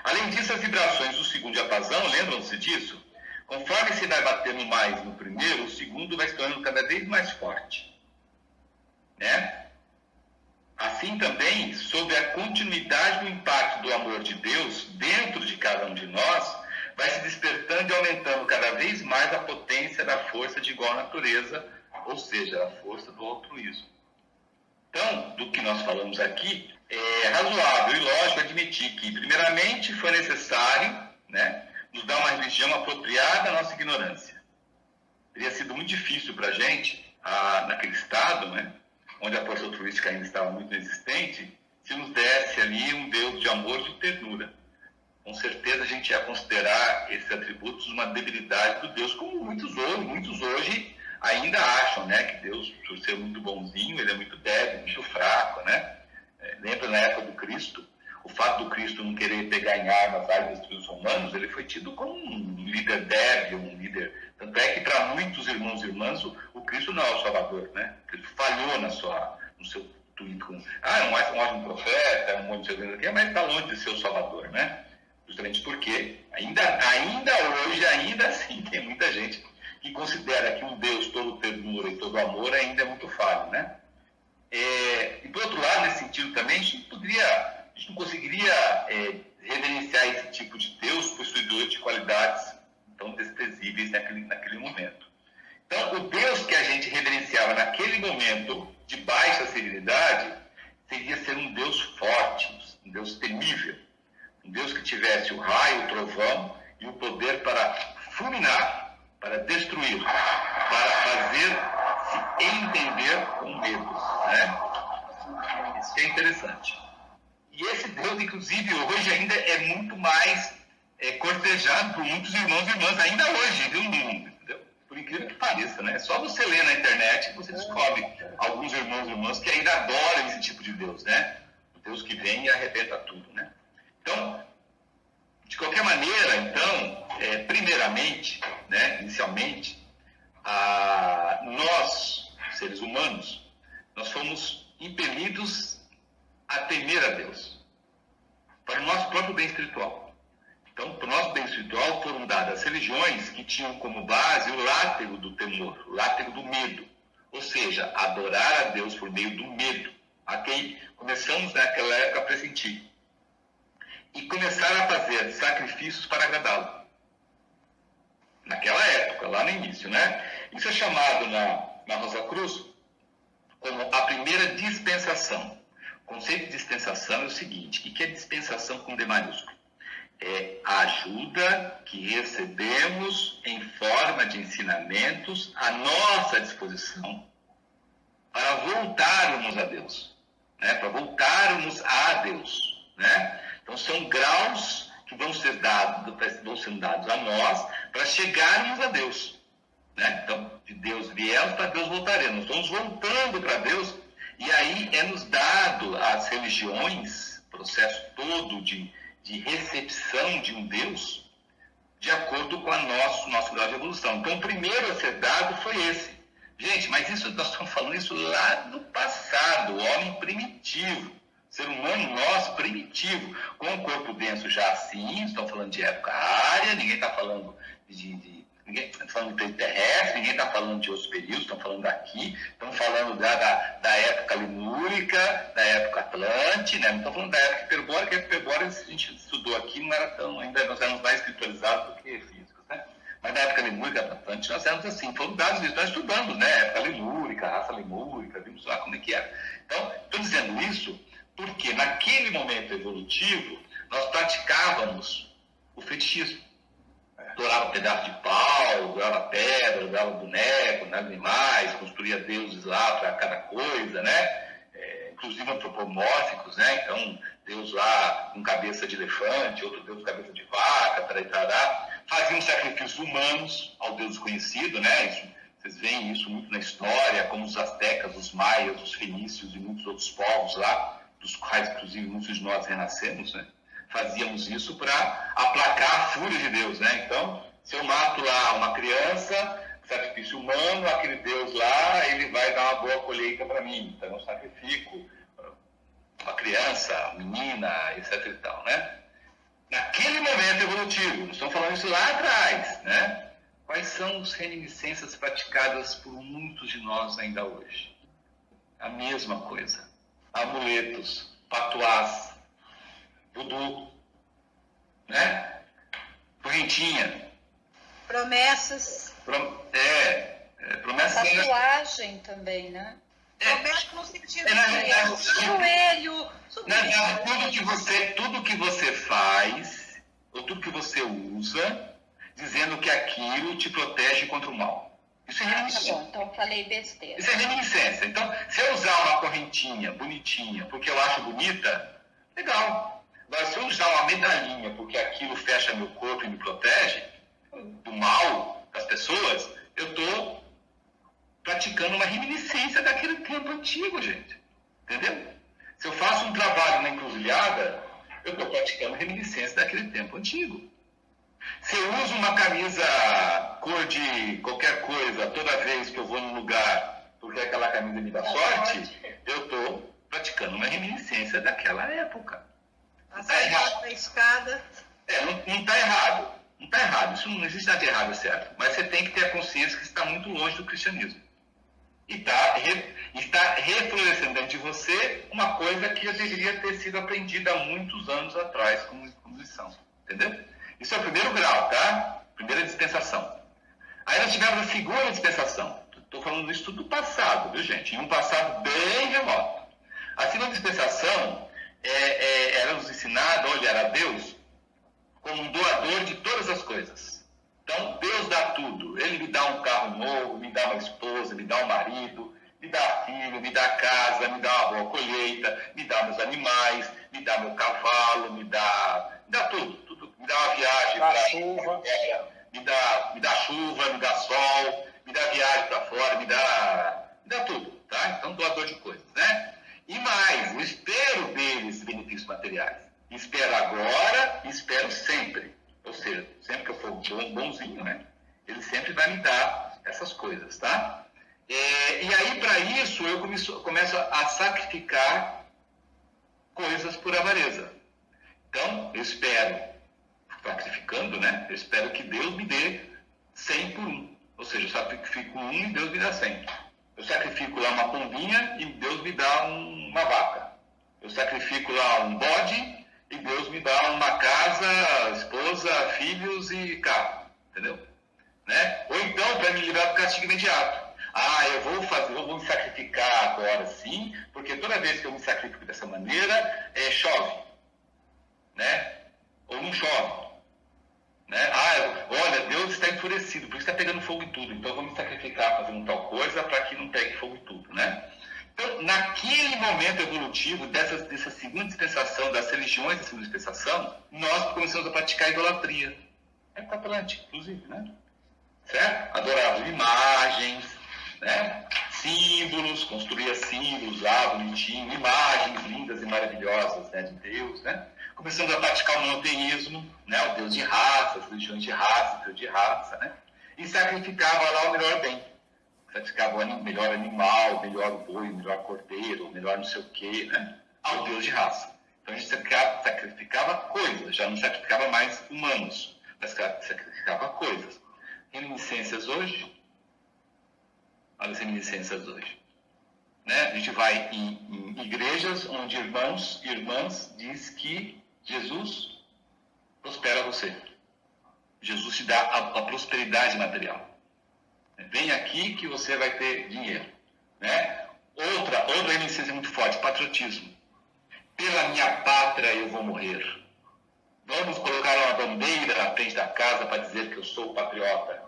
Além disso, as vibrações do segundo diapasão, lembram-se disso? Conforme se vai batendo mais no primeiro, o segundo vai se tornando cada vez mais forte, né? Assim também, sob a continuidade do impacto do amor de Deus dentro de cada um de nós, vai se despertando e aumentando cada vez mais a potência da força de igual natureza, ou seja, a força do altruísmo. Então, do que nós falamos aqui, é razoável e lógico admitir que, primeiramente, foi necessário, né, nos dar uma religião apropriada à nossa ignorância. Teria sido muito difícil para a gente, naquele estado, né, onde a força altruística ainda estava muito inexistente, se nos desse ali um Deus de amor e de ternura. Com certeza a gente ia considerar esses atributos uma debilidade do Deus, como muitos hoje ainda acham, né, que Deus, por ser muito bonzinho, ele é muito débil, muito fraco, né? Lembra na época do Cristo, o fato do Cristo não querer pegar em armas e destruir os romanos, ele foi tido como um líder débil, um líder... Tanto é que para muitos irmãos e irmãs, o Cristo não é o Salvador, né? Cristo falhou no seu intuito com... é um ótimo profeta, é um monte de coisa aqui, mas está longe de ser o Salvador, né? Justamente porque ainda hoje, ainda assim, tem muita gente que considera que um Deus todo ternura e todo amor ainda é muito falho, né? E por outro lado, nesse sentido também, a gente não conseguiria reverenciar esse tipo de Deus possuidor de qualidades tão desprezíveis naquele momento. Então, o Deus que a gente reverenciava naquele momento de baixa serenidade seria ser um Deus forte, um Deus temível, um Deus que tivesse o raio, o trovão e o poder para fulminar, para destruir, para fazer se entender com medo, né? Isso é interessante. E esse Deus, inclusive, hoje ainda é muito mais cortejado por muitos irmãos e irmãs, ainda hoje, viu, entendeu? Por incrível que pareça, né? Só você ler na internet que você descobre alguns irmãos e irmãs que ainda adoram esse tipo de Deus, né? O Deus que vem e arrebenta tudo, né? Então, de qualquer maneira, então, primeiramente, né, inicialmente, nós, seres humanos, nós fomos impelidos a temer a Deus, para o nosso próprio bem espiritual. Então, para o nosso bem espiritual foram dadas as religiões que tinham como base o látego do temor, o látego do medo. Ou seja, adorar a Deus por meio do medo, a quem começamos naquela época a pressentir. E começaram a fazer sacrifícios para agradá-lo. Naquela época, lá no início, né? Isso é chamado na Rosa Cruz como a primeira dispensação. O conceito de dispensação é o seguinte: o que é dispensação com D maiúsculo? É a ajuda que recebemos em forma de ensinamentos à nossa disposição para voltarmos a Deus, né? Para voltarmos a Deus, né? Então são graus que vão sendo dados a nós para chegarmos a Deus, né? Então de Deus viemos, para Deus voltaremos. Nós estamos voltando para Deus e aí é nos dado as religiões, processo todo de recepção de um Deus, de acordo com nosso grau de evolução. Então, o primeiro a ser dado foi esse. Gente, mas isso nós estamos falando isso lá do passado, o homem primitivo, ser humano nosso primitivo, com o corpo denso já assim, estamos falando de época área, ninguém está falando ninguém está falando de terrestre, ninguém está falando de outros períodos, estamos falando daqui, estamos falando da época lemúrica, da época atlante, né? Não estamos falando da época hiperbórica, a época hiperbórica a gente estudou aqui, não era tão, ainda nós éramos mais espiritualizados do que físicos, né? Mas na época lemúrica, antes nós éramos assim, foram dados isso, nós estudamos, né? Época lemúrica, raça lemúrica, vimos lá como é que era. Então, estou dizendo isso porque naquele momento evolutivo, nós praticávamos o fetichismo. Adorava pedaço de pau, adorava pedra, adorava boneco, né, animais, construía deuses lá para cada coisa, né? Inclusive antropomórficos, né? Então, Deus lá com cabeça de elefante, outro Deus com cabeça de vaca, tarará. Faziam sacrifícios humanos ao Deus desconhecido, né? Isso, vocês veem isso muito na história, como os astecas, os maias, os fenícios e muitos outros povos lá, dos quais, inclusive, muitos de nós renascemos, né? Fazíamos isso para aplacar a fúria de Deus, né? Então, se eu mato lá uma criança, sacrifício humano, aquele Deus lá, ele vai dar uma boa colheita para mim. Então, eu sacrifico uma criança, menina, etc e tal, né? Naquele momento evolutivo, nós estamos falando isso lá atrás, né? Quais são as reminiscências praticadas por muitos de nós ainda hoje? A mesma coisa. Amuletos, patuás, voodoo, né? Correntinha. Promessas. Promessas. Tatuagem também, né? Promessas no sentido de joelho. Tudo que você faz, ou tudo que você usa, dizendo que aquilo te protege contra o mal. Isso é Tá reminiscência. bom, então eu falei besteira. Isso é reminiscência. Então, se eu usar uma correntinha bonitinha porque eu acho bonita, legal. Agora, se eu usar uma medalhinha porque aquilo fecha meu corpo e me protege do mal das pessoas, eu estou praticando uma reminiscência daquele tempo antigo, gente. Entendeu? Se eu faço um trabalho na encruzilhada, eu estou praticando reminiscência daquele tempo antigo. Se eu uso uma camisa cor de qualquer coisa toda vez que eu vou num lugar porque aquela camisa me dá sorte, eu estou praticando uma reminiscência daquela época. A saída da escada. Não está errado. Não está errado. Isso não existe nada de errado, certo? Mas você tem que ter a consciência que está muito longe do cristianismo. E está reflorescendo dentro de você uma coisa que já deveria ter sido aprendida há muitos anos atrás como lição. Entendeu? Isso é o primeiro grau, tá? Primeira dispensação. Aí nós tivemos a segunda dispensação. Estou falando isso do passado, viu, gente? Em um passado bem remoto. A segunda dispensação era nos ensinado a olhar a Deus como um doador de todas as coisas. Então, Deus dá tudo. Ele me dá um carro novo, me dá uma esposa, me dá um marido, me dá filho, me dá casa, me dá uma boa colheita, me dá meus animais, me dá meu cavalo, me dá tudo. Me dá uma viagem para chuva. Me dá chuva, me dá sol, me dá viagem para fora, me dá tudo, tá? Então, doador de coisas, né? E mais, eu espero deles benefícios materiais. Espero agora e espero sempre. Ou seja, sempre que eu for bonzinho, né? Ele sempre vai me dar essas coisas, tá? E aí, para isso, eu começo a sacrificar coisas por avareza. Então, eu espero, sacrificando, né? Eu espero que Deus me dê 100 por 1. Ou seja, eu sacrifico 1 e Deus me dá 100. Eu sacrifico lá uma pombinha e Deus me dá uma vaca. Eu sacrifico lá um bode e Deus me dá uma casa, esposa, filhos e carro. Entendeu? Né? Ou então, para me livrar do castigo imediato. Eu vou me sacrificar agora sim, porque toda vez que eu me sacrifico dessa maneira, chove. Né? Ou não chove. Né? Olha, Deus está enfurecido, por isso está pegando fogo em tudo. Então eu vou me sacrificar fazendo tal coisa para que não pegue fogo em tudo. Né? Então, naquele momento evolutivo dessa segunda dispensação, das religiões da segunda dispensação, nós começamos a praticar a idolatria. É Atlântico, inclusive, né? Certo? Adorava imagens, né? Símbolos, construía símbolos lá, bonitinho, imagens lindas e maravilhosas, né, de Deus, né? Começamos a praticar o monoteísmo, né, o Deus de raça, as religiões de raça, o Deus de raça, né? E sacrificava lá o melhor bem. Sacrificava o melhor animal, o melhor boi, o melhor cordeiro, o melhor não sei o quê, né? Ao Deus de raça. Então a gente sacrificava coisas, já não sacrificava mais humanos, mas sacrificava coisas. Reminiscências hoje? Olha as reminiscências hoje. Né? A gente vai em igrejas onde irmãos e irmãs diz que Jesus prospera você. Jesus te dá a prosperidade material. Vem aqui que você vai ter dinheiro. Né? Outra reminiscência muito forte, patriotismo. Pela minha pátria eu vou morrer. Vamos colocar uma bandeira na frente da casa para dizer que eu sou patriota.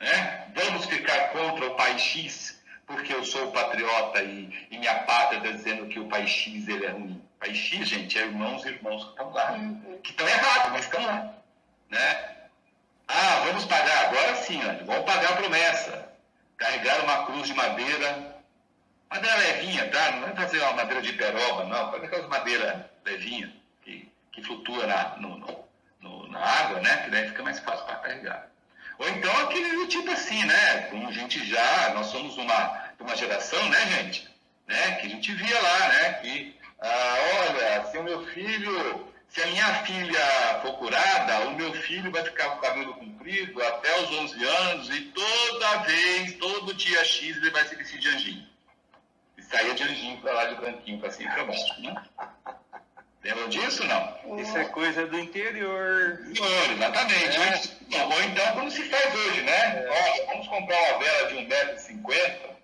Né? Vamos ficar contra o país X, porque eu sou patriota e minha pátria está dizendo que o país X ele é ruim. O país X, gente, é irmãos e irmãos que estão lá. Que estão errados, mas estão lá. Né? Ah, vamos pagar, agora sim, vamos pagar a promessa. Carregar uma cruz de madeira levinha, tá? Não vai fazer uma madeira de peroba, não. Faz aquelas madeiras levinhas que flutua na água, né? Que daí fica mais fácil para carregar. Ou então aquele tipo assim, né? Como a gente nós somos uma geração, né, gente? Né? Que a gente via lá, né? Que, olha, se a minha filha for curada, o meu filho vai ficar com o cabelo comprido até os 11 anos e todo dia X ele vai se vestir de anjinho. E saía de anjinho para lá de branquinho, para cima e para baixo, né? Lembram disso, não? Isso é coisa do interior. Exatamente. Ou então, como se faz hoje, né? Olha, vamos comprar uma vela de 1,50 m,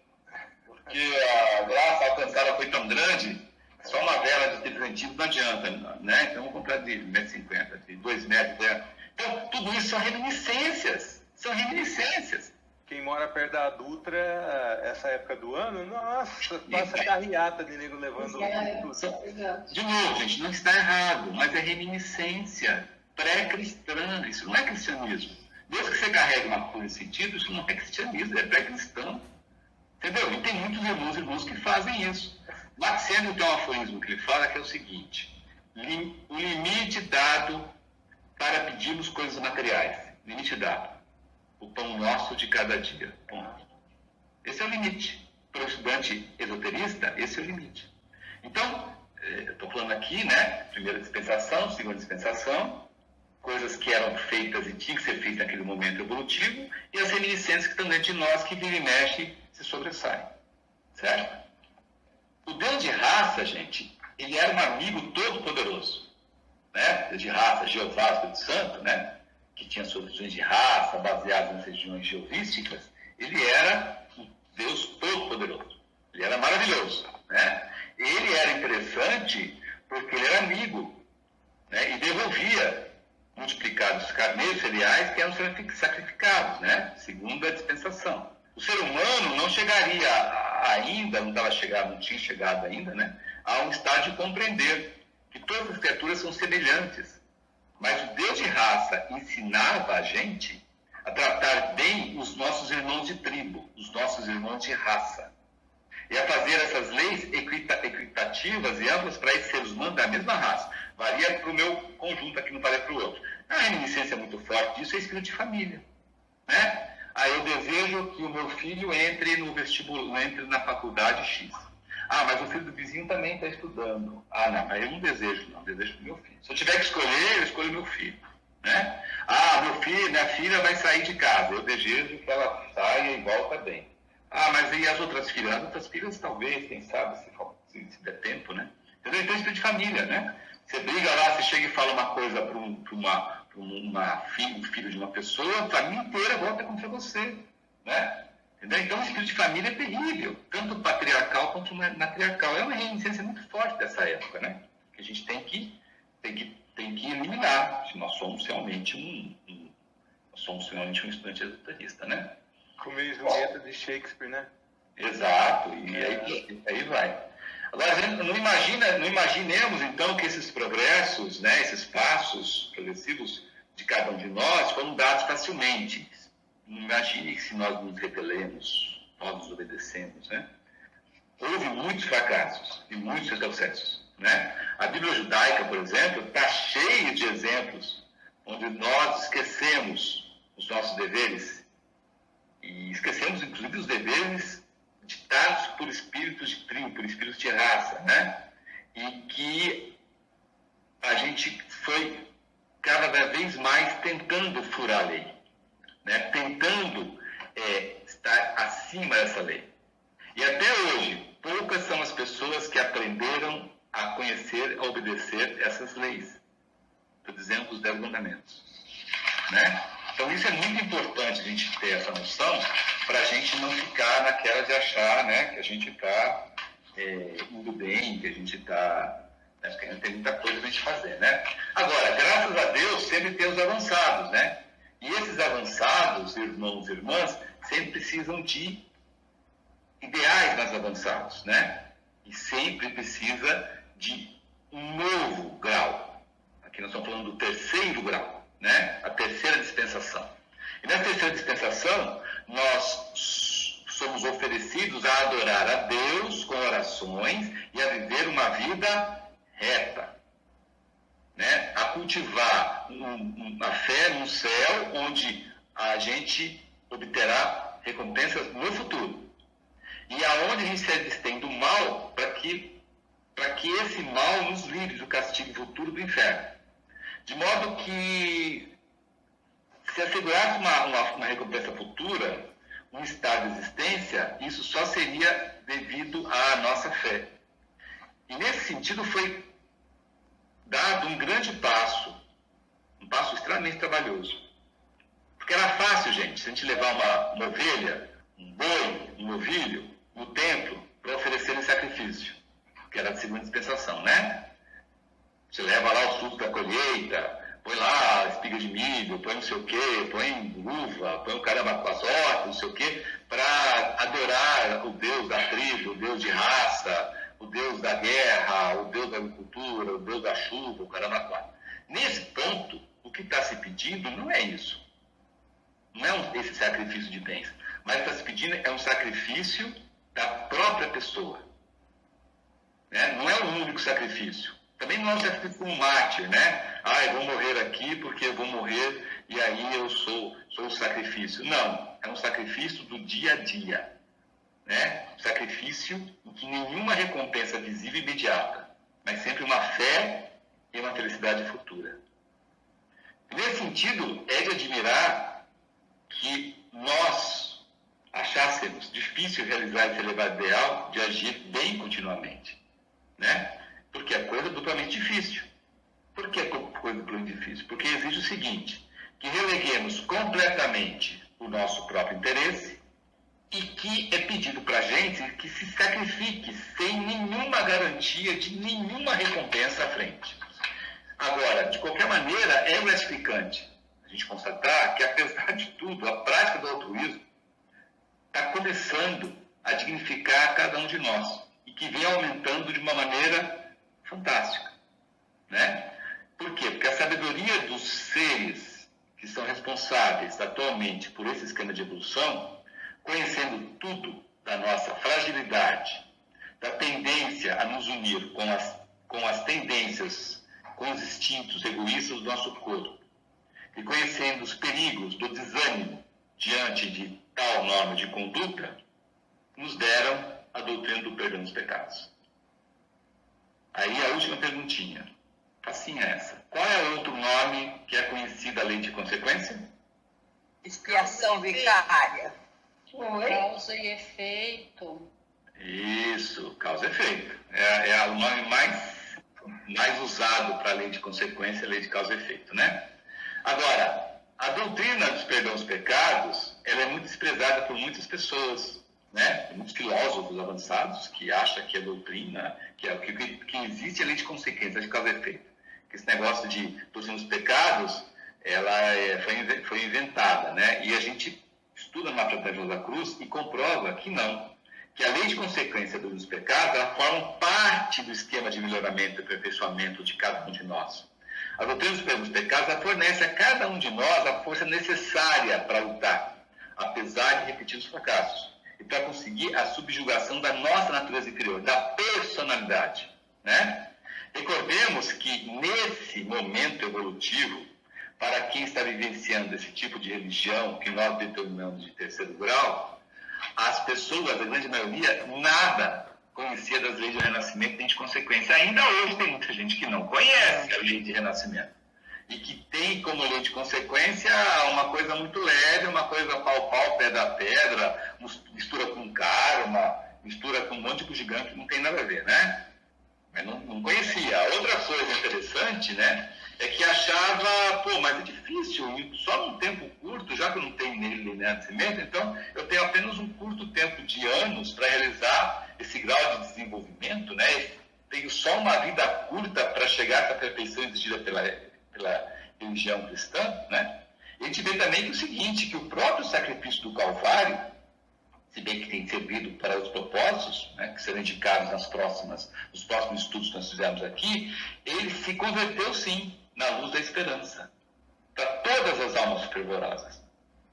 porque a graça alcançada foi tão grande, só uma vela de 30 centímetros não adianta, né? Então, vamos comprar de 1,50 m, de 2 metros. Né? Então, tudo isso são reminiscências. Quem mora perto da Dutra, essa época do ano, nossa, passa carreata de nego levando De novo, gente, não está errado, mas é reminiscência pré-cristã. Isso não é cristianismo. Desde que você carrega uma coisa nesse sentido, isso não é cristianismo, é pré-cristão. Entendeu? E tem muitos irmãos que fazem isso. Max Sennett tem um aforismo que ele fala que é o seguinte: o limite dado para pedirmos coisas materiais. Limite dado. O pão nosso de cada dia. Ponto. Esse é o limite. Para o estudante esoterista, esse é o limite. Então, estou falando aqui, né? Primeira dispensação, segunda dispensação, coisas que eram feitas e tinham que ser feitas naquele momento evolutivo, e as reminiscências que estão dentro de nós, que vira e mexe, se sobressaem. Certo? O Deus de raça, gente, ele era um amigo todo-poderoso. Né? Deus de raça, Jeová, Espírito Santo, né? Que tinha suas religiões de raça, baseadas nas religiões geovísticas, ele era um Deus todo-poderoso. Ele era maravilhoso. Né? Ele era interessante porque ele era amigo, né? E devolvia multiplicados carneiros, cereais que eram sacrificados, né? Segundo a dispensação. O ser humano não chegaria ainda, não tinha chegado ainda, né? A um estágio de compreender que todas as criaturas são semelhantes. Mas o Deus de raça ensinava a gente a tratar bem os nossos irmãos de tribo, os nossos irmãos de raça. E a fazer essas leis equitativas e amplas para esses seres humanos da mesma raça. Varia para o meu conjunto aqui, não varia para o outro. A reminiscência muito forte disso é espírito de família. Né? Aí eu desejo que o meu filho entre no vestibular, entre na faculdade X. Ah, mas o filho do vizinho também está estudando. Ah, não, aí eu não desejo, não. Eu desejo para o meu filho. Se eu tiver que escolher, eu escolho meu filho. Né? Ah, minha filha vai sair de casa. Eu desejo que ela saia e volta bem. Ah, mas e as outras filhas? As outras filhas, talvez, quem sabe, se der tempo, né? Entendeu? Então, espírito de família, né? Você briga lá, você chega e fala uma coisa para um filho de uma pessoa, a família inteira volta contra você, né? Entendeu? Então, o espírito de família é terrível, tanto patriarcal quanto matriarcal. É uma reminiscência muito forte dessa época, né? Que a gente tem que eliminar, se nós somos realmente um estudante esoterista, né? Com o Julieta de Shakespeare, né? Exato, e aí vai. Agora, não imaginemos, então, que esses progressos, né, esses passos progressivos de cada um de nós foram dados facilmente. Não imagine que se nós nos rebelemos, nós nos obedecemos, né? Houve muitos fracassos e muitos retrocessos, né? A Bíblia judaica, por exemplo, está cheia de exemplos onde nós esquecemos os nossos deveres e esquecemos, inclusive, os deveres ditados por espíritos de tribo, por espíritos de raça, né? E que a gente foi cada vez mais tentando furar a lei, né? Tentando estar acima dessa lei. E até hoje, poucas são as pessoas que aprenderam a conhecer, a obedecer essas leis. Estou dizendo os 10 mandamentos, né? Então, isso é muito importante a gente ter essa noção para a gente não ficar naquela de achar, né, que a gente está indo bem, que a gente está... Acho que ainda tem muita coisa para a gente fazer, né? Agora, graças a Deus, sempre tem os avançados, né? E esses avançados, irmãos e irmãs, sempre precisam de ideais mais avançados, né? E sempre precisa de um novo grau. Aqui nós estamos falando do terceiro grau, né? A terceira dispensação. E nessa terceira dispensação, nós somos oferecidos a adorar a Deus com orações e a viver uma vida reta, né? A cultivar a fé no céu, onde a gente obterá recompensas no futuro. E aonde a gente se abstém do mal, para que esse mal nos livre do castigo futuro do inferno. De modo que, se assegurasse uma recompensa futura, um estado de existência, isso só seria devido à nossa fé. E nesse sentido foi dado um grande passo, um passo extremamente trabalhoso. Porque era fácil, gente, se a gente levar uma ovelha, um boi, um novilho, no templo, para oferecer em sacrifício, que era a segunda dispensação, né? Você leva lá o fruto da colheita, põe lá a espiga de milho, põe não sei o quê, põe uva, põe o caramba com as hortas, não sei o quê, para adorar o Deus da tribo, o Deus de raça, o Deus da guerra, o Deus da agricultura, o Deus da chuva, o caramba quatro. Nesse ponto, o que está se pedindo não é isso. Não é esse sacrifício de bens. Mas o que está se pedindo é um sacrifício da própria pessoa. Né? Não é um único sacrifício. Também não é um sacrifício como um mártir, né? Eu vou morrer aqui porque eu vou morrer e aí eu sou o sacrifício. Não, é um sacrifício do dia a dia. Né? Sacrifício em que nenhuma recompensa visível e imediata, mas sempre uma fé e uma felicidade futura. Nesse sentido, é de admirar que nós achássemos difícil realizar esse elevado ideal de agir bem continuamente, né? Porque é coisa duplamente difícil. Por que é coisa duplamente difícil? Porque exige o seguinte, que releguemos completamente o nosso próprio interesse e que é pedido para a gente que se sacrifique sem nenhuma garantia de nenhuma recompensa à frente. Agora, de qualquer maneira, é gratificante a gente constatar que, apesar de tudo, a prática do altruísmo está começando a dignificar cada um de nós e que vem aumentando de uma maneira fantástica. Né? Por quê? Porque a sabedoria dos seres que são responsáveis atualmente por esse esquema de evolução, conhecendo tudo da nossa fragilidade, da tendência a nos unir com as tendências, com os instintos egoístas do nosso corpo, e conhecendo os perigos do desânimo diante de tal norma de conduta, nos deram a doutrina do perdão dos pecados. Aí a última perguntinha, facinha essa. Qual é o outro nome que é conhecido além de consequência? Expiação vicária. Causa e efeito. Isso, causa e efeito. É o nome mais usado para a lei de consequência, a lei de causa e efeito, né? Agora, a doutrina dos perdão dos pecados, ela é muito desprezada por muitas pessoas, né? Tem muitos filósofos avançados que acham que a doutrina, que existe a lei de consequência, a lei de causa e efeito. Que esse negócio de doutrina dos pecados, ela foi inventada, né? E a gente estuda na Matéria da Cruz e comprova que não. Que a lei de consequência dos pecados, ela forma parte do esquema de melhoramento e aperfeiçoamento de cada um de nós. A doutrina dos pecados, ela fornece a cada um de nós a força necessária para lutar, apesar de repetidos fracassos, e para conseguir a subjugação da nossa natureza inferior, da personalidade, né? Recordemos que nesse momento evolutivo, para quem está vivenciando esse tipo de religião que nós determinamos de terceiro grau, as pessoas, a grande maioria, nada conhecia das leis do renascimento nem de consequência. Ainda hoje tem muita gente que não conhece a lei de renascimento e que tem como lei de consequência uma coisa muito leve, uma coisa pau, pedra, pedra, mistura com karma, mistura com um monte de gigante que não tem nada a ver, né? Mas não conhecia. Outra coisa interessante, né, é que achava, mas é difícil, e só num tempo curto, já que eu não tenho nele linear de nascimento, então eu tenho apenas um curto tempo de anos para realizar esse grau de desenvolvimento, né? Tenho só uma vida curta para chegar a essa perfeição exigida pela religião cristã, né? E a gente vê também que o seguinte, que o próprio sacrifício do Calvário, se bem que tem servido para os propósitos, né, que serão indicados nos próximos estudos que nós fizemos aqui, ele se converteu, sim, na luz da esperança, para todas as almas fervorosas,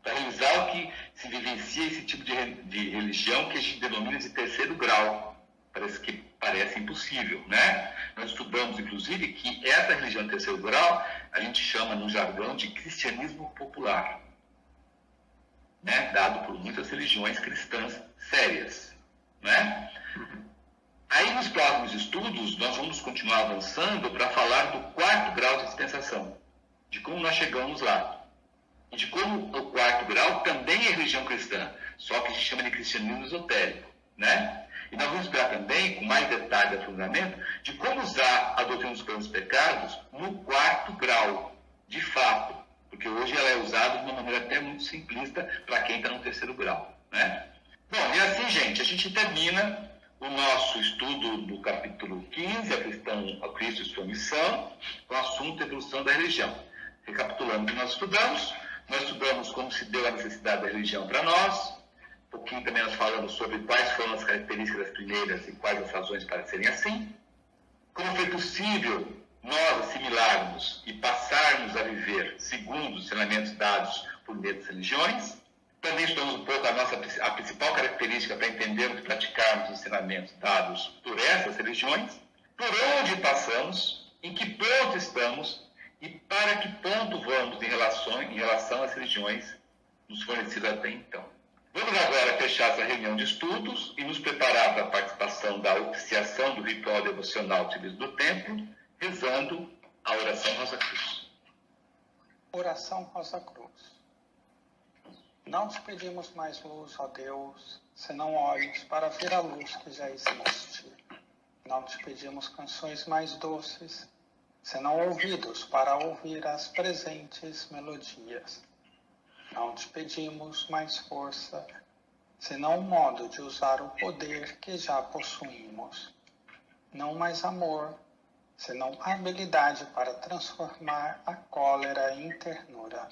para realizar o que se vivencia esse tipo de religião que a gente denomina de terceiro grau. Parece impossível, né? Nós estudamos, inclusive, que essa religião de terceiro grau, a gente chama no jargão de cristianismo popular, né? Dado por muitas religiões cristãs sérias, né? Aí, nos próximos estudos, nós vamos continuar avançando para falar do quarto grau de dispensação, de como nós chegamos lá, e de como o quarto grau também é religião cristã, só que se chama de cristianismo esotérico, né? E nós vamos explicar também, com mais detalhe e aprofundamento, de como usar a doutrina dos planos pecados no quarto grau, de fato, porque hoje ela é usada de uma maneira até muito simplista para quem está no terceiro grau, né? Bom, e assim, gente, a gente termina o nosso estudo do capítulo 15, a Cristo e sua missão, com o assunto evolução da religião. Recapitulando o que nós estudamos como se deu a necessidade da religião para nós, um pouquinho também nós falamos sobre quais foram as características das primeiras e quais as razões para serem assim, como foi possível nós assimilarmos e passarmos a viver segundo os ensinamentos dados por meio das religiões. Também estudamos um pouco a principal característica para entendermos e praticarmos os ensinamentos dados por essas religiões, por onde passamos, em que ponto estamos e para que ponto vamos em relação às religiões nos fornecidas até então. Vamos agora fechar essa reunião de estudos e nos preparar para a participação da oficiação do ritual devocional utilizo do templo, rezando a oração Rosa Cruz. Oração Rosa Cruz. Não te pedimos mais luz, ó Deus, senão olhos para ver a luz que já existe. Não te pedimos canções mais doces, senão ouvidos para ouvir as presentes melodias. Não te pedimos mais força, senão um modo de usar o poder que já possuímos. Não mais amor, senão habilidade para transformar a cólera em ternura.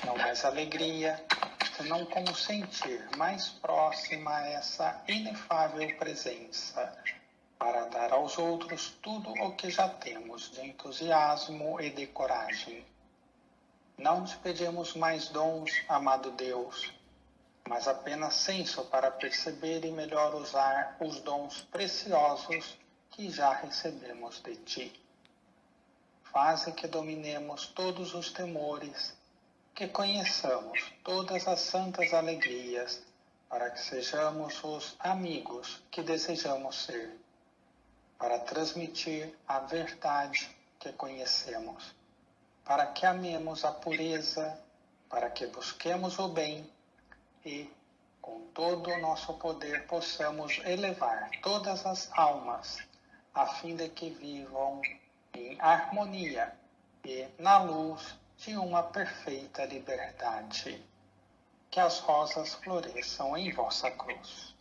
Não mais alegria, senão como sentir mais próxima essa inefável presença, para dar aos outros tudo o que já temos de entusiasmo e de coragem. Não te pedimos mais dons, amado Deus, mas apenas senso para perceber e melhor usar os dons preciosos que já recebemos de ti. Faze que dominemos todos os temores, que conheçamos todas as santas alegrias, para que sejamos os amigos que desejamos ser, para transmitir a verdade que conhecemos, para que amemos a pureza, para que busquemos o bem e, com todo o nosso poder, possamos elevar todas as almas, a fim de que vivam em harmonia e na luz de uma perfeita liberdade. Que as rosas floresçam em vossa cruz.